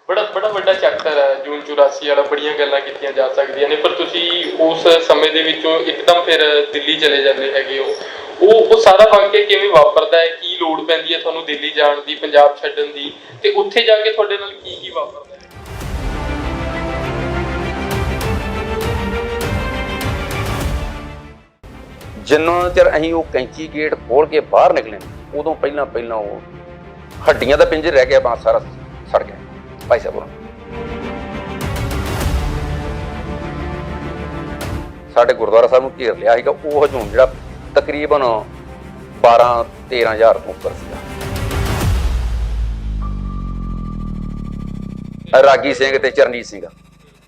बड़ा बड़ा वड्डा चैप्टर है जून 84 वाला, बड़ियां गल्लां कीतियां जा सकदियां ने, पर तुसी उस समय ਦੇ ਵਿੱਚੋਂ ਇੱਕਦਮ ਫਿਰ ਦਿੱਲੀ ਚਲੇ ਜਾਂਦੇ ਹੈਗੇ ਹੋ। ਉਹ ਸਾਰਾ ਵਾਕਿਆ ਕਿਵੇਂ ਵਾਪਰਦਾ ਹੈ? ਕੀ ਲੋੜ ਪੈਂਦੀ ਹੈ ਤੁਹਾਨੂੰ ਦਿੱਲੀ ਜਾਣ ਦੀ, ਪੰਜਾਬ ਛੱਡਣ ਦੀ, ਤੇ ਉੱਥੇ ਜਾ ਕੇ ਤੁਹਾਡੇ ਨਾਲ ਕੀ ਕੀ ਵਾਪਰਦਾ ਹੈ? ਜਿੰਨਾ ਚਿਰ ਅਸੀਂ ਉਹ ਕੈਂਚੀ ਗੇਟ ਖੋਲ ਕੇ ਬਾਹਰ ਨਿਕਲੇ, ਉਦੋਂ ਪਹਿਲਾਂ ਪਹਿਲਾਂ ਉਹ ਹੱਡੀਆਂ ਦਾ ਪਿੰਜਰ ਰਹਿ ਗਿਆ, ਬਾਂਸ ਸਾਰਾ ਸੜ ਗਿਆ ਭਾਈ ਸਾਹਿਬ ਹੋਰਾਂ। ਸਾਡੇ ਗੁਰਦੁਆਰਾ ਸਾਹਿਬ ਨੂੰ ਘੇਰ ਲਿਆ ਸੀਗਾ। ਉਹ ਹਜੂਮ ਜਿਹੜਾ ਤਕਰੀਬਨ 12-13 ਹਜ਼ਾਰ ਤੋਂ ਉੱਪਰ ਸੀਗਾ। ਰਾਗੀ ਸਿੰਘ ਤੇ ਚਰਨਜੀਤ ਸਿੰਘ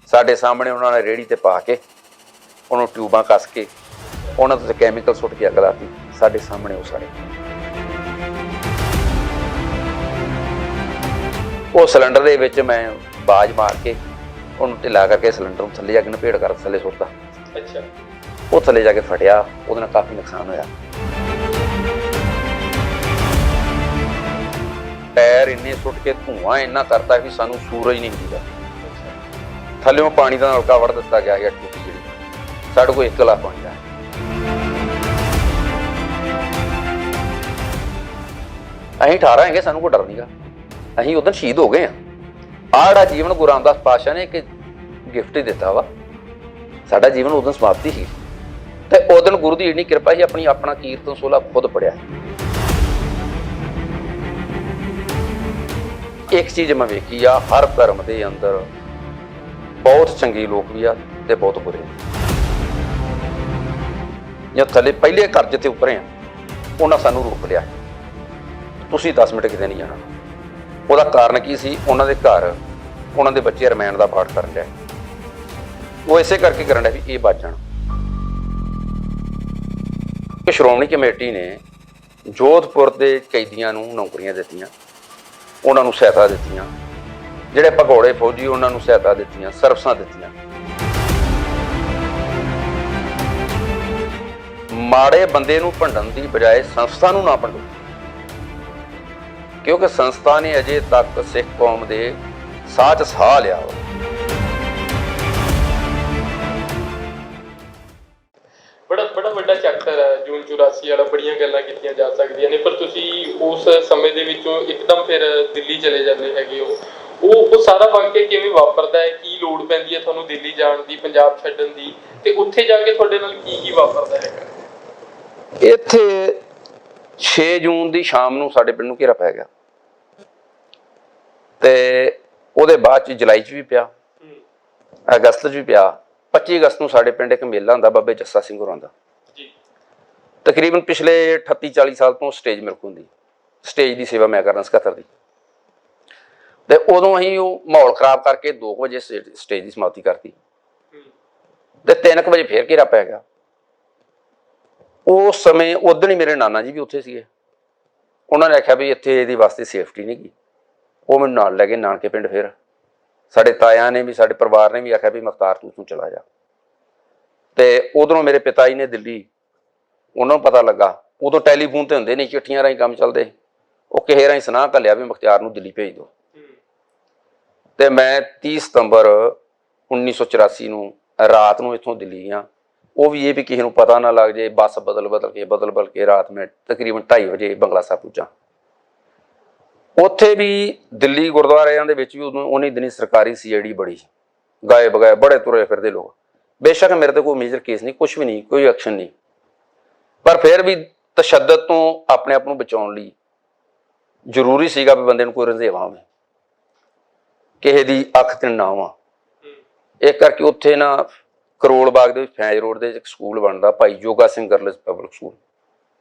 ਸਾਡੇ ਸਾਹਮਣੇ ਉਹਨਾਂ ਨੇ ਰੇਹੜੀ ਤੇ ਪਾ ਕੇ ਉਹਨੂੰ ਟਿਊਬਾਂ ਕੱਸ ਕੇ ਉਹਨਾਂ ਤੋਂ ਕੈਮੀਕਲ ਸੁੱਟ ਕੇ ਅੱਗ ਲਾਤੀ। ਸਾਡੇ ਸਾਹਮਣੇ ਉਹ ਸੜੇ। ਉਹ ਸਿਲੰਡਰ ਦੇ ਵਿੱਚ ਮੈਂ ਬਾਜ ਮਾਰ ਕੇ ਉਹਨੂੰ ਢਿੱਲਾ ਕਰਕੇ ਸਿਲੰਡਰ ਨੂੰ ਥੱਲੇ ਜਾ ਕੇ ਨਪੇੜ ਕਰ ਥੱਲੇ ਸੁੱਟਦਾ। ਅੱਛਾ। ਉਹ ਥੱਲੇ ਜਾ ਕੇ ਫਟਿਆ, ਉਹਦੇ ਨਾਲ ਕਾਫੀ ਨੁਕਸਾਨ ਹੋਇਆ। ਟਾਇਰ ਇੰਨੇ ਸੁੱਟ ਕੇ ਧੂੰਆਂ ਇੰਨਾ ਕਰਤਾ ਵੀ ਸਾਨੂੰ ਸੂਰਜ ਨਹੀਂ ਦਿਖਦਾ। ਥੱਲੇੋਂ ਪਾਣੀ ਦਾ ਨਲਕਾ ਵੜ ਦਿੱਤਾ ਗਿਆ ਹੈ ਟੂਟੀ ਜਿਹੜੀ, ਸਾਡੇ ਕੋਲ 1 ਗਲਾਸ ਪਾਣੀ ਦਾ। ਅਸੀਂ 18 ਹੈਗੇ, ਸਾਨੂੰ ਕੋਈ ਡਰ ਨਹੀਂਗਾ। ਅਸੀਂ ਉਦੋਂ ਸ਼ਹੀਦ ਹੋ ਗਏ ਆ। ਆਹ ਜਿਹੜਾ ਜੀਵਨ ਗੁਰੂ ਰਾਮਦਾਸ ਪਾਤਸ਼ਾਹ ਨੇ ਇੱਕ ਗਿਫਟ ਹੀ ਦਿੱਤਾ ਵਾ। ਸਾਡਾ ਜੀਵਨ ਉਦੋਂ ਸਮਾਪਤੀ ਸੀ ਤੇ ਉਦੋਂ ਗੁਰੂ ਦੀ ਇੰਨੀ ਕਿਰਪਾ ਸੀ, ਆਪਣਾ ਕੀਰਤਨ ਸੋਲਾ ਖੁਦ ਪੜਿਆ। ਇੱਕ ਚੀਜ਼ ਮੈਂ ਵੇਖੀ ਆ, ਹਰ ਧਰਮ ਦੇ ਅੰਦਰ ਬਹੁਤ ਚੰਗੇ ਲੋਕ ਵੀ ਆ ਤੇ ਬਹੁਤ ਬੁਰੇ। ਜਾਂ ਥੱਲੇ ਪਹਿਲੇ ਘਰ ਜਿੱਥੇ ਉਪਰੇ ਆ ਉਹਨਾਂ ਸਾਨੂੰ ਰੋਕ ਲਿਆ, ਤੁਸੀਂ 10 ਮਿੰਟ ਕਿਤੇ ਨਹੀਂ ਜਾਣਾ। ਉਹਦਾ ਕਾਰਨ ਕੀ ਸੀ? ਉਹਨਾਂ ਦੇ ਘਰ ਉਹਨਾਂ ਦੇ ਬੱਚੇ ਰਮਾਇਣ ਦਾ ਪਾਠ ਕਰਨ ਡਿਆ। ਉਹ ਇਸੇ ਕਰਕੇ ਕਰਨ ਡਿਆ ਵੀ ਇਹ ਬਚ ਜਾਣ। ਸ਼੍ਰੋਮਣੀ ਕਮੇਟੀ ਨੇ ਜੋਧਪੁਰ ਦੇ ਕੈਦੀਆਂ ਨੂੰ ਨੌਕਰੀਆਂ ਦਿੱਤੀਆਂ, ਉਹਨਾਂ ਨੂੰ ਸਹਾਇਤਾ ਦਿੱਤੀਆਂ। ਜਿਹੜੇ ਭਗੌੜੇ ਫੌਜੀ ਉਹਨਾਂ ਨੂੰ ਸਹਾਇਤਾ ਦਿੱਤੀਆਂ, ਸਰਵਿਸਾਂ ਦਿੱਤੀਆਂ। ਮਾੜੇ ਬੰਦੇ ਨੂੰ ਭੰਡਣ ਦੀ ਬਜਾਏ ਸੰਸਥਾ ਨੂੰ ਨਾ ਭੰਡੋ, ਕਿਉਂਕਿ ਸੰਸਥਾ ਨੇ ਅਜੇ ਤੱਕ ਸਿੱਖ ਕੌਮ ਦੇ ਸਾਹ 'ਚ ਸਾਹ ਲਿਆ ਵਾ। ਬੜਾ ਵੱਡਾ ਚੈਪਟਰ ਹੈ ਜੂਨ 84 ਵਾਲਾ, ਬੜੀਆਂ ਗੱਲਾਂ ਕੀਤੀਆਂ ਜਾ ਸਕਦੀਆਂ ਨੇ, ਪਰ ਤੁਸੀਂ ਉਸ ਸਮੇਂ ਦੇ ਵਿੱਚੋਂ ਇੱਕਦਮ ਫਿਰ ਦਿੱਲੀ ਚਲੇ ਜਾਂਦੇ ਹੈਗੇ ਹੋ। ਉਹ ਸਾਰਾ ਵਾਕਿਆ ਕਿਵੇਂ ਵਾਪਰਦਾ ਹੈ? ਕੀ ਲੋੜ ਪੈਂਦੀ ਹੈ ਤੁਹਾਨੂੰ ਦਿੱਲੀ ਜਾਣ ਦੀ, ਪੰਜਾਬ ਛੱਡਣ ਦੀ, ਤੇ ਉੱਥੇ ਜਾ ਕੇ ਤੁਹਾਡੇ ਨਾਲ ਕੀ ਕੀ ਵਾਪਰਦਾ ਹੈਗਾ? ਇੱਥੇ 6 ਜੂਨ ਦੀ ਸ਼ਾਮ ਨੂੰ ਸਾਡੇ ਪਿੰਡ ਨੂੰ ਘੇਰਾ ਪੈ ਗਿਆ ਤੇ ਉਹਦੇ ਬਾਅਦ 'ਚ ਜੁਲਾਈ 'ਚ ਵੀ ਪਿਆ, ਅਗਸਤ 'ਚ ਵੀ ਪਿਆ। 25 ਅਗਸਤ ਨੂੰ ਸਾਡੇ ਪਿੰਡ ਇੱਕ ਮੇਲਾ ਹੁੰਦਾ ਬਾਬੇ ਜੱਸਾ ਸਿੰਘ ਹੋਰਾਂ ਦਾ। ਤਕਰੀਬਨ ਪਿਛਲੇ 38-40 ਸਾਲ ਤੋਂ ਸਟੇਜ ਮੇਰੇ ਕੋਲ ਹੁੰਦੀ। ਸਟੇਜ ਦੀ ਸੇਵਾ ਮੈਂ ਕਰਨਾ 77 ਦੀ। ਤੇ ਉਦੋਂ ਅਸੀਂ ਉਹ ਮਾਹੌਲ ਖਰਾਬ ਕਰਕੇ 2 ਵਜੇ ਸਟੇਜ ਦੀ ਸਮਾਪਤੀ ਕਰਤੀ ਤੇ 3 ਵਜੇ ਫੇਰ ਘੇਰਾ ਪੈ ਗਿਆ। ਉਸ ਸਮੇਂ ਉਦਣ ਹੀ ਮੇਰੇ ਨਾਨਾ ਜੀ ਵੀ ਉੱਥੇ ਸੀਗੇ। ਉਹਨਾਂ ਨੇ ਆਖਿਆ ਵੀ ਇੱਥੇ ਇਹਦੀ ਵਾਸਤੇ ਸੇਫਟੀ ਨਹੀਂ ਗੀ। ਉਹ ਮੈਨੂੰ ਨਾਲ ਲੈ ਗਏ ਨਾਨਕੇ ਪਿੰਡ। ਫਿਰ ਸਾਡੇ ਤਾਇਆਂ ਨੇ ਵੀ, ਸਾਡੇ ਪਰਿਵਾਰ ਨੇ ਵੀ ਆਖਿਆ ਵੀ ਮੁਖਤਾਰ ਤੂੰ ਚਲਾ ਜਾ। ਤੇ ਉਧਰੋਂ ਮੇਰੇ ਪਿਤਾ ਜੀ ਨੇ ਦਿੱਲੀ, ਉਹਨਾਂ ਨੂੰ ਪਤਾ ਲੱਗਾ। ਉਦੋਂ ਟੈਲੀਫੋਨ ਤੇ ਹੁੰਦੇ ਨਹੀਂ, ਚਿੱਠੀਆਂ ਰਾਹੀਂ ਕੰਮ ਚੱਲਦੇ। ਉਹ ਕਿਸੇ ਰਾਹੀਂ ਸੁਨਾਹ ਘੱਲਿਆ ਵੀ ਮੁਖਤਿਆਰ ਨੂੰ ਦਿੱਲੀ ਭੇਜ ਦਿਓ। ਤੇ ਮੈਂ 30 ਸਤੰਬਰ 1984 ਨੂੰ ਰਾਤ ਨੂੰ ਇੱਥੋਂ ਦਿੱਲੀ ਗਿਆ। ਉਹ ਵੀ ਇਹ ਵੀ ਕਿਸੇ ਨੂੰ ਪਤਾ ਨਾ ਲੱਗ ਜੇ। ਬੱਸ ਬਦਲ ਕੇ ਰਾਤ ਮੈਂ ਤਕਰੀਬਨ 2:30 ਵਜੇ ਬੰਗਲਾ ਸਾਹਿਬ ਪੁੱਜਾ। ਉੱਥੇ ਵੀ ਦਿੱਲੀ ਗੁਰਦੁਆਰਿਆਂ ਦੇ ਵਿੱਚ ਵੀ ਉਦੋਂ ਉਨੀ ਦਿਨੀ ਸਰਕਾਰੀ CID ਬੜੀ ਗਾਏ ਬਗਾਏ ਬੜੇ ਤੁਰੇ ਫਿਰਦੇ ਲੋਕ। ਬੇਸ਼ੱਕ ਮੇਰੇ ਤੇ ਕੋਈ ਮੇਜਰ ਕੇਸ ਨਹੀਂ, ਕੁਛ ਵੀ ਨਹੀਂ, ਕੋਈ ਐਕਸ਼ਨ ਨਹੀਂ, ਪਰ ਫਿਰ ਵੀ ਤਸ਼ੱਦਦ ਤੋਂ ਆਪਣੇ ਆਪ ਨੂੰ ਬਚਾਉਣ ਲਈ ਜ਼ਰੂਰੀ ਸੀਗਾ ਵੀ ਬੰਦੇ ਨੂੰ ਕੋਈ ਰੰਝੇਵਾਂ ਹੋਵੇ, ਕਿਸੇ ਦੀ ਅੱਖ ਤੇ ਨਾ ਆਵਾਂ। ਇਹ ਕਰਕੇ ਉੱਥੇ ਨਾ ਕਰੋਲ ਬਾਗ ਦੇ ਵਿੱਚ ਫੈਜ਼ ਰੋਡ ਦੇ ਇੱਕ ਸਕੂਲ ਬਣਦਾ, ਭਾਈ Joga Singh girls public school.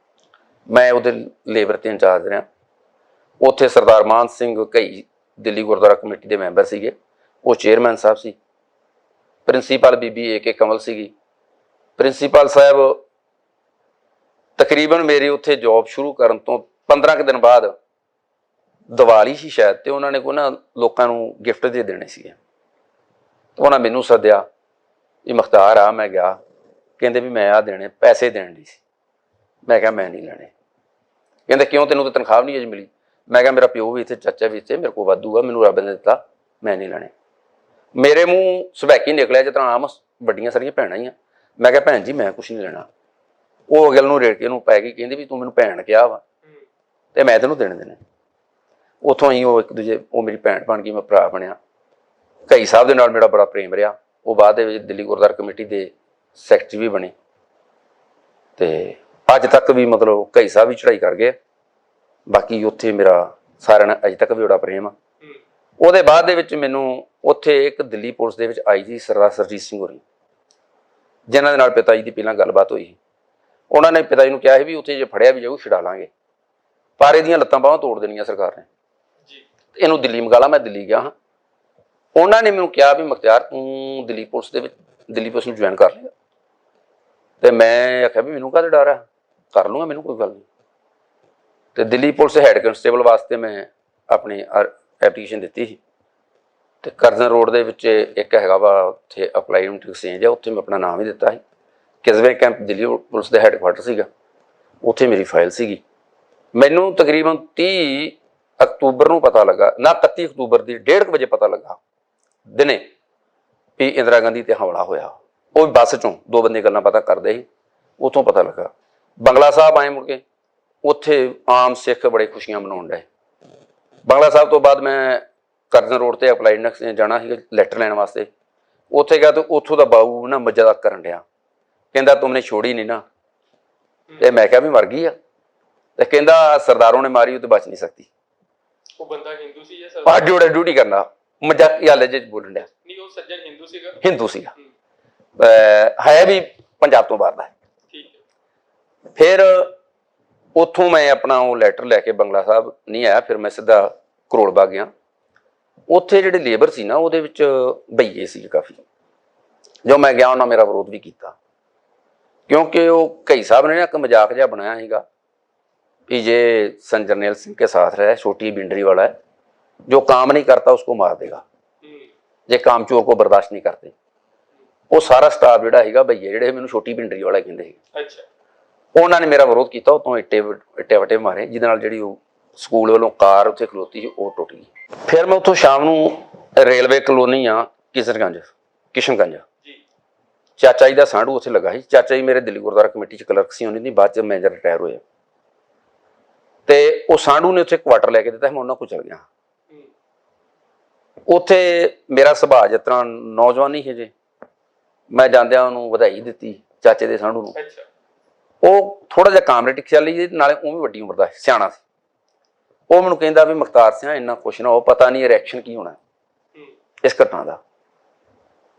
ਮੈਂ ਉਹਦੇ ਲੇਬਰ ਤੇ ਇੰਚਾਰਜ ਰਿਹਾ। ਉੱਥੇ ਸਰਦਾਰ ਮਾਨ ਸਿੰਘ ਘਈ ਦਿੱਲੀ ਗੁਰਦੁਆਰਾ ਕਮੇਟੀ ਦੇ ਮੈਂਬਰ ਸੀਗੇ, ਉਹ ਚੇਅਰਮੈਨ ਸਾਹਿਬ ਸੀ। ਪ੍ਰਿੰਸੀਪਲ ਬੀਬੀ AK ਕਮਲ ਸੀਗੀ। ਪ੍ਰਿੰਸੀਪਲ ਸਾਹਿਬ ਤਕਰੀਬਨ ਮੇਰੇ ਉੱਥੇ ਜੋਬ ਸ਼ੁਰੂ ਕਰਨ ਤੋਂ 15 ਕੁ ਦਿਨ ਬਾਅਦ ਦੀਵਾਲੀ ਸੀ ਸ਼ਾਇਦ, ਤੇ ਉਹਨਾਂ ਨੇ ਕੋਈ ਨਾ ਲੋਕਾਂ ਨੂੰ ਗਿਫਟ ਦੇ ਦੇਣੇ ਸੀਗੇ। ਉਹਨਾਂ ਮੈਨੂੰ ਸੱਦਿਆ ਵੀ ਮੁਖਤਾਰ ਆ। ਮੈਂ ਗਿਆ, ਕਹਿੰਦੇ ਵੀ ਮੈਂ ਆ ਦੇਣੇ, ਪੈਸੇ ਦੇਣ ਲਈ ਸੀ। ਮੈਂ ਕਿਹਾ ਮੈਂ ਨਹੀਂ ਲੈਣੇ। ਕਹਿੰਦੇ ਕਿਉਂ, ਤੈਨੂੰ ਤਾਂ ਤਨਖਾਹ ਨਹੀਂ ਅਜੇ ਮਿਲੀ। ਮੈਂ ਕਿਹਾ ਮੇਰਾ ਪਿਓ ਵੀ ਇੱਥੇ, ਚਾਚਾ ਵੀ ਇੱਥੇ, ਮੇਰੇ ਕੋਲ ਵਾਧੂ ਆ, ਮੈਨੂੰ ਰੱਬ ਨੇ ਦਿੱਤਾ, ਮੈਂ ਨਹੀਂ ਲੈਣੇ। ਮੇਰੇ ਮੂੰਹ ਸਵੈਕੀ ਨਿਕਲਿਆ ਜਿਸ ਤਰ੍ਹਾਂ ਆਮ ਵੱਡੀਆਂ ਸਾਰੀਆਂ ਭੈਣਾਂ ਹੀ ਆ। ਮੈਂ ਕਿਹਾ ਭੈਣ ਜੀ ਮੈਂ ਕੁਛ ਨਹੀਂ ਲੈਣਾ। ਉਹ ਅਗਲ ਨੂੰ ਰੇੜ ਕੇ ਉਹਨੂੰ ਪੈ ਗਈ, ਕਹਿੰਦੀ ਵੀ ਤੂੰ ਮੈਨੂੰ ਭੈਣ ਕਿਹਾ ਵਾ ਤੇ ਮੈਂ ਤੈਨੂੰ ਦੇਣੇ। ਉੱਥੋਂ ਹੀ ਉਹ ਇੱਕ ਦੂਜੇ, ਉਹ ਮੇਰੀ ਭੈਣ ਬਣ ਗਈ, ਮੈਂ ਭਰਾ ਬਣਿਆ। ਘਈ ਸਾਹਿਬ ਦੇ ਨਾਲ ਮੇਰਾ ਬੜਾ ਪ੍ਰੇਮ ਰਿਹਾ। ਉਹ ਬਾਅਦ ਦੇ ਵਿੱਚ ਦਿੱਲੀ ਗੁਰਦੁਆਰਾ ਕਮੇਟੀ ਦੇ ਸੈਕਟਰੀ ਵੀ ਬਣੇ ਤੇ ਅੱਜ ਤੱਕ ਵੀ ਮਤਲਬ ਘਈ ਸਾਹਿਬ ਵੀ ਚੜ੍ਹਾਈ ਕਰ ਗਏ। ਬਾਕੀ ਉੱਥੇ ਮੇਰਾ ਸਾਰਿਆਂ ਨਾਲ ਅਜੇ ਤੱਕ ਵੀ ਬੜਾ ਪ੍ਰੇਮ ਆ। ਉਹਦੇ ਬਾਅਦ ਦੇ ਵਿੱਚ ਮੈਨੂੰ ਉੱਥੇ ਇੱਕ ਦਿੱਲੀ ਪੁਲਿਸ ਦੇ ਵਿੱਚ ਆਈ ਸੀ ਸਰਦਾਰ ਸਰਜੀਤ ਸਿੰਘ ਹੋਰੀ, ਜਿਨ੍ਹਾਂ ਦੇ ਨਾਲ ਪਿਤਾ ਜੀ ਦੀ ਪਹਿਲਾਂ ਗੱਲਬਾਤ ਹੋਈ। ਉਹਨਾਂ ਨੇ ਪਿਤਾ ਜੀ ਨੂੰ ਕਿਹਾ ਸੀ ਵੀ ਉੱਥੇ ਜੇ ਫੜਿਆ ਵੀ ਜਾਊ ਛੁਡਾ ਲਾਂਗੇ, ਪਰ ਇਹਦੀਆਂ ਲੱਤਾਂ ਬਾਹਾਂ ਤੋੜ ਦੇਣੀਆਂ ਸਰਕਾਰ ਨੇ, ਇਹਨੂੰ ਦਿੱਲੀ ਮੰਗਾ ਲਾ। ਮੈਂ ਦਿੱਲੀ ਗਿਆ ਹਾਂ। ਉਹਨਾਂ ਨੇ ਮੈਨੂੰ ਕਿਹਾ ਵੀ ਮੁਖਤਿਆਰ ਤੂੰ ਦਿੱਲੀ ਪੁਲਿਸ ਦੇ ਵਿੱਚ, ਦਿੱਲੀ ਪੁਲਿਸ ਨੂੰ ਜੁਆਇਨ ਕਰ ਲਿਆ। ਤੇ ਮੈਂ ਆਖਿਆ ਵੀ ਮੈਨੂੰ ਕਾਹਦਾ ਡਰ ਆ, ਕਰ ਲੂੰਗਾ, ਮੈਨੂੰ ਕੋਈ ਗੱਲ ਨਹੀਂ। ਤੇ ਦਿੱਲੀ ਪੁਲਿਸ ਹੈਡ ਕਨਸਟੇਬਲ ਵਾਸਤੇ ਮੈਂ ਆਪਣੀ ਐਪਲੀਕੇਸ਼ਨ ਦਿੱਤੀ ਸੀ ਤੇ ਕਰਜ਼ਨ ਰੋਡ ਦੇ ਵਿੱਚ ਇੱਕ ਹੈਗਾ ਵਾ ਉੱਥੇ ਅਪਲਾਈਮੈਂਟ ਐਕਸਚੇਂਜ ਆ, ਉੱਥੇ ਮੈਂ ਆਪਣਾ ਨਾਮ ਹੀ ਦਿੱਤਾ ਸੀ। ਕਿਸਵੇ ਕੈਂਪ ਦਿੱਲੀ ਪੁਲਿਸ ਦੇ ਹੈਡਕੁਆਟਰ ਸੀਗਾ, ਉੱਥੇ ਮੇਰੀ ਫਾਈਲ ਸੀਗੀ। ਮੈਨੂੰ ਤਕਰੀਬਨ 30 ਅਕਤੂਬਰ ਨੂੰ ਪਤਾ ਲੱਗਾ, ਨਾ 31 ਅਕਤੂਬਰ ਦੀ 1:30 ਵਜੇ ਪਤਾ ਲੱਗਾ ਦਿਨੇ ਵੀ ਇੰਦਰਾ ਗਾਂਧੀ ਤੇ ਹਮਲਾ ਹੋਇਆ। ਉਹ ਬੱਸ ਚੋਂ ਦੋ ਬੰਦੇ ਗੱਲਾਂ ਪਤਾ ਕਰਦੇ ਸੀ, ਉੱਥੋਂ ਪਤਾ ਲੱਗਾ। ਬੰਗਲਾ ਸਾਹਿਬ ਆਏ ਮੁੜ ਕੇ, ਉੱਥੇ ਆਮ ਸਿੱਖ ਬੜੇ ਖੁਸ਼ੀਆਂ ਮਨਾਉਣ ਡਏ। ਬੰਗਲਾ ਸਾਹਿਬ ਤੋਂ ਬਾਅਦ ਮੈਂ ਕਰਜ਼ਨ ਰੋਡ ਤੇ ਅਪਲਾਈਡ ਜਾਣਾ ਸੀ ਲੈਟਰ ਲੈਣ ਵਾਸਤੇ। ਉੱਥੇ ਗਿਆ ਤੇ ਉੱਥੋਂ ਦਾ ਬਾਊ ਨਾ ਮਜ਼ਾਕ ਕਰਨ ਡਿਆ, ਕਹਿੰਦਾ ਤੁਮਨੇ ਛੋੜੀ ਨਹੀਂ ਨਾ। ਤੇ ਮੈਂ ਕਿਹਾ ਵੀ ਮਰ ਗਈ ਆ। ਤੇ ਕਹਿੰਦਾ ਸਰਦਾਰੋਂ ਨੇ ਮਾਰੀ, ਉਹ ਤੇ ਬਚ ਨਹੀਂ ਸਕਦੀ। ਉਹ ਬੰਦਾ ਹਿੰਦੂ ਸੀ ਜਾਂ ਸਰਦਾਰ? ਜੋੜੇ ਡਿਊਟੀ ਕਰਨਾ, ਮਜ਼ਾਕੀ ਹਾਲੇ ਜੇ ਬੋਲਣ ਡਿਆ। ਨਹੀਂ ਉਹ ਸੱਜਣ ਹਿੰਦੂ ਸੀਗਾ? ਹਿੰਦੂ ਸੀਗਾ, ਹੈ ਵੀ ਪੰਜਾਬ ਤੋਂ ਬਾਹਰ ਦਾ। ਠੀਕ ਹੈ। ਫਿਰ ਉੱਥੋਂ ਮੈਂ ਆਪਣਾ ਉਹ ਲੈਟਰ ਲੈ ਕੇ ਬੰਗਲਾ ਸਾਹਿਬ ਨਹੀਂ ਆਇਆ, ਫਿਰ ਮੈਂ ਸਿੱਧਾ ਕਰੋਲ ਬਾਗ ਗਿਆ। ਉੱਥੇ ਜਿਹੜੇ ਲੇਬਰ ਸੀ ਨਾ, ਉਹਦੇ ਵਿੱਚ ਬਈਏ ਸੀ ਕਾਫੀ। ਜੋ ਮੈਂ ਗਿਆ ਉਹਨਾਂ ਮੇਰਾ ਵਿਰੋਧ ਵੀ ਕੀਤਾ, क्योंकि वो कई साहब ने ना एक मजाक जहा बनाया है कि ये सन जरनैल सिंह के साथ रहा है, छोटी बिंडरी वाला है, जो काम नहीं करता उसको मार देगा, जे काम चोर को बर्दाश्त नहीं करते। वो सारा स्टाफ जोड़ा है भईए ਜਿਹੜੇ ਮੈਨੂੰ ਛੋਟੀ ਬਿੰਡਰੀ ਵਾਲਾ ਕਹਿੰਦੇ ਸੀ। ਅੱਛਾ, ਉਹਨਾਂ ਨੇ ਮੇਰਾ ਵਿਰੋਧ ਕੀਤਾ। ਉਤੋਂ ਇੱਟੇ ਵਟੇ ਮਾਰੇ, ਜਿਹਦੇ ਨਾਲ ਜਿਹੜੀ ਉਹ ਸਕੂਲ ਵੱਲੋਂ ਕਾਰ ਉੱਥੇ ਖਲੋਤੀ ਸੀ ਉਹ ਟੁੱਟ ਗਈ। ਫਿਰ ਮੈਂ ਉੱਥੋਂ ਸ਼ਾਮ ਨੂੰ ਰੇਲਵੇ ਕਲੋਨੀ ਆ ਕਿਸ਼ਨਗੰਜ ਚਾਚਾ ਜੀ ਦਾ ਸਾਂਢੂ ਉੱਥੇ ਲੱਗਾ ਸੀ। ਚਾਚਾ ਜੀ ਮੇਰੇ ਦਿੱਲੀ ਗੁਰਦੁਆਰਾ ਕਮੇਟੀ 'ਚ ਕਲਰਕ ਸੀ, ਉਹਨੇ ਦੀ ਬਾਅਦ 'ਚ ਮੈਨੇਜਰ ਰਿਟਾਇਰ ਹੋਏ। ਤੇ ਉਹ ਸਾਂਢੂ ਨੇ ਉੱਥੇ ਕੁਆਟਰ ਲੈ ਕੇ ਦਿੱਤਾ, ਮੈਂ ਉਹਨਾਂ ਕੋਲ ਚਲ ਗਿਆ। ਉੱਥੇ ਮੇਰਾ ਸੁਭਾਅ ਜਿਸ ਤਰ੍ਹਾਂ ਨੌਜਵਾਨੀ ਸੀ ਜੇ, ਮੈਂ ਜਾਂਦਿਆਂ ਉਹਨੂੰ ਵਧਾਈ ਦਿੱਤੀ ਚਾਚੇ ਦੇ ਸਾਂਢੂ ਨੂੰ। ਉਹ ਥੋੜਾ ਜਿਹਾ ਕਾਮਰੇਡ ਚੱਲੀ, ਨਾਲੇ ਉਹ ਵੀ ਵੱਡੀ ਉਮਰ ਦਾ ਸਿਆਣਾ ਸੀ। ਉਹ ਮੈਨੂੰ ਕਹਿੰਦਾ ਵੀ ਮੁਖਤਾਰ ਸਿੰਘ ਇੰਨਾ ਕੁਛ ਨਾ ਹੋ, ਪਤਾ ਨਹੀਂ ਰਿਐਕਸ਼ਨ ਕੀ ਹੋਣਾ ਇਸ ਘਟਨਾ ਦਾ।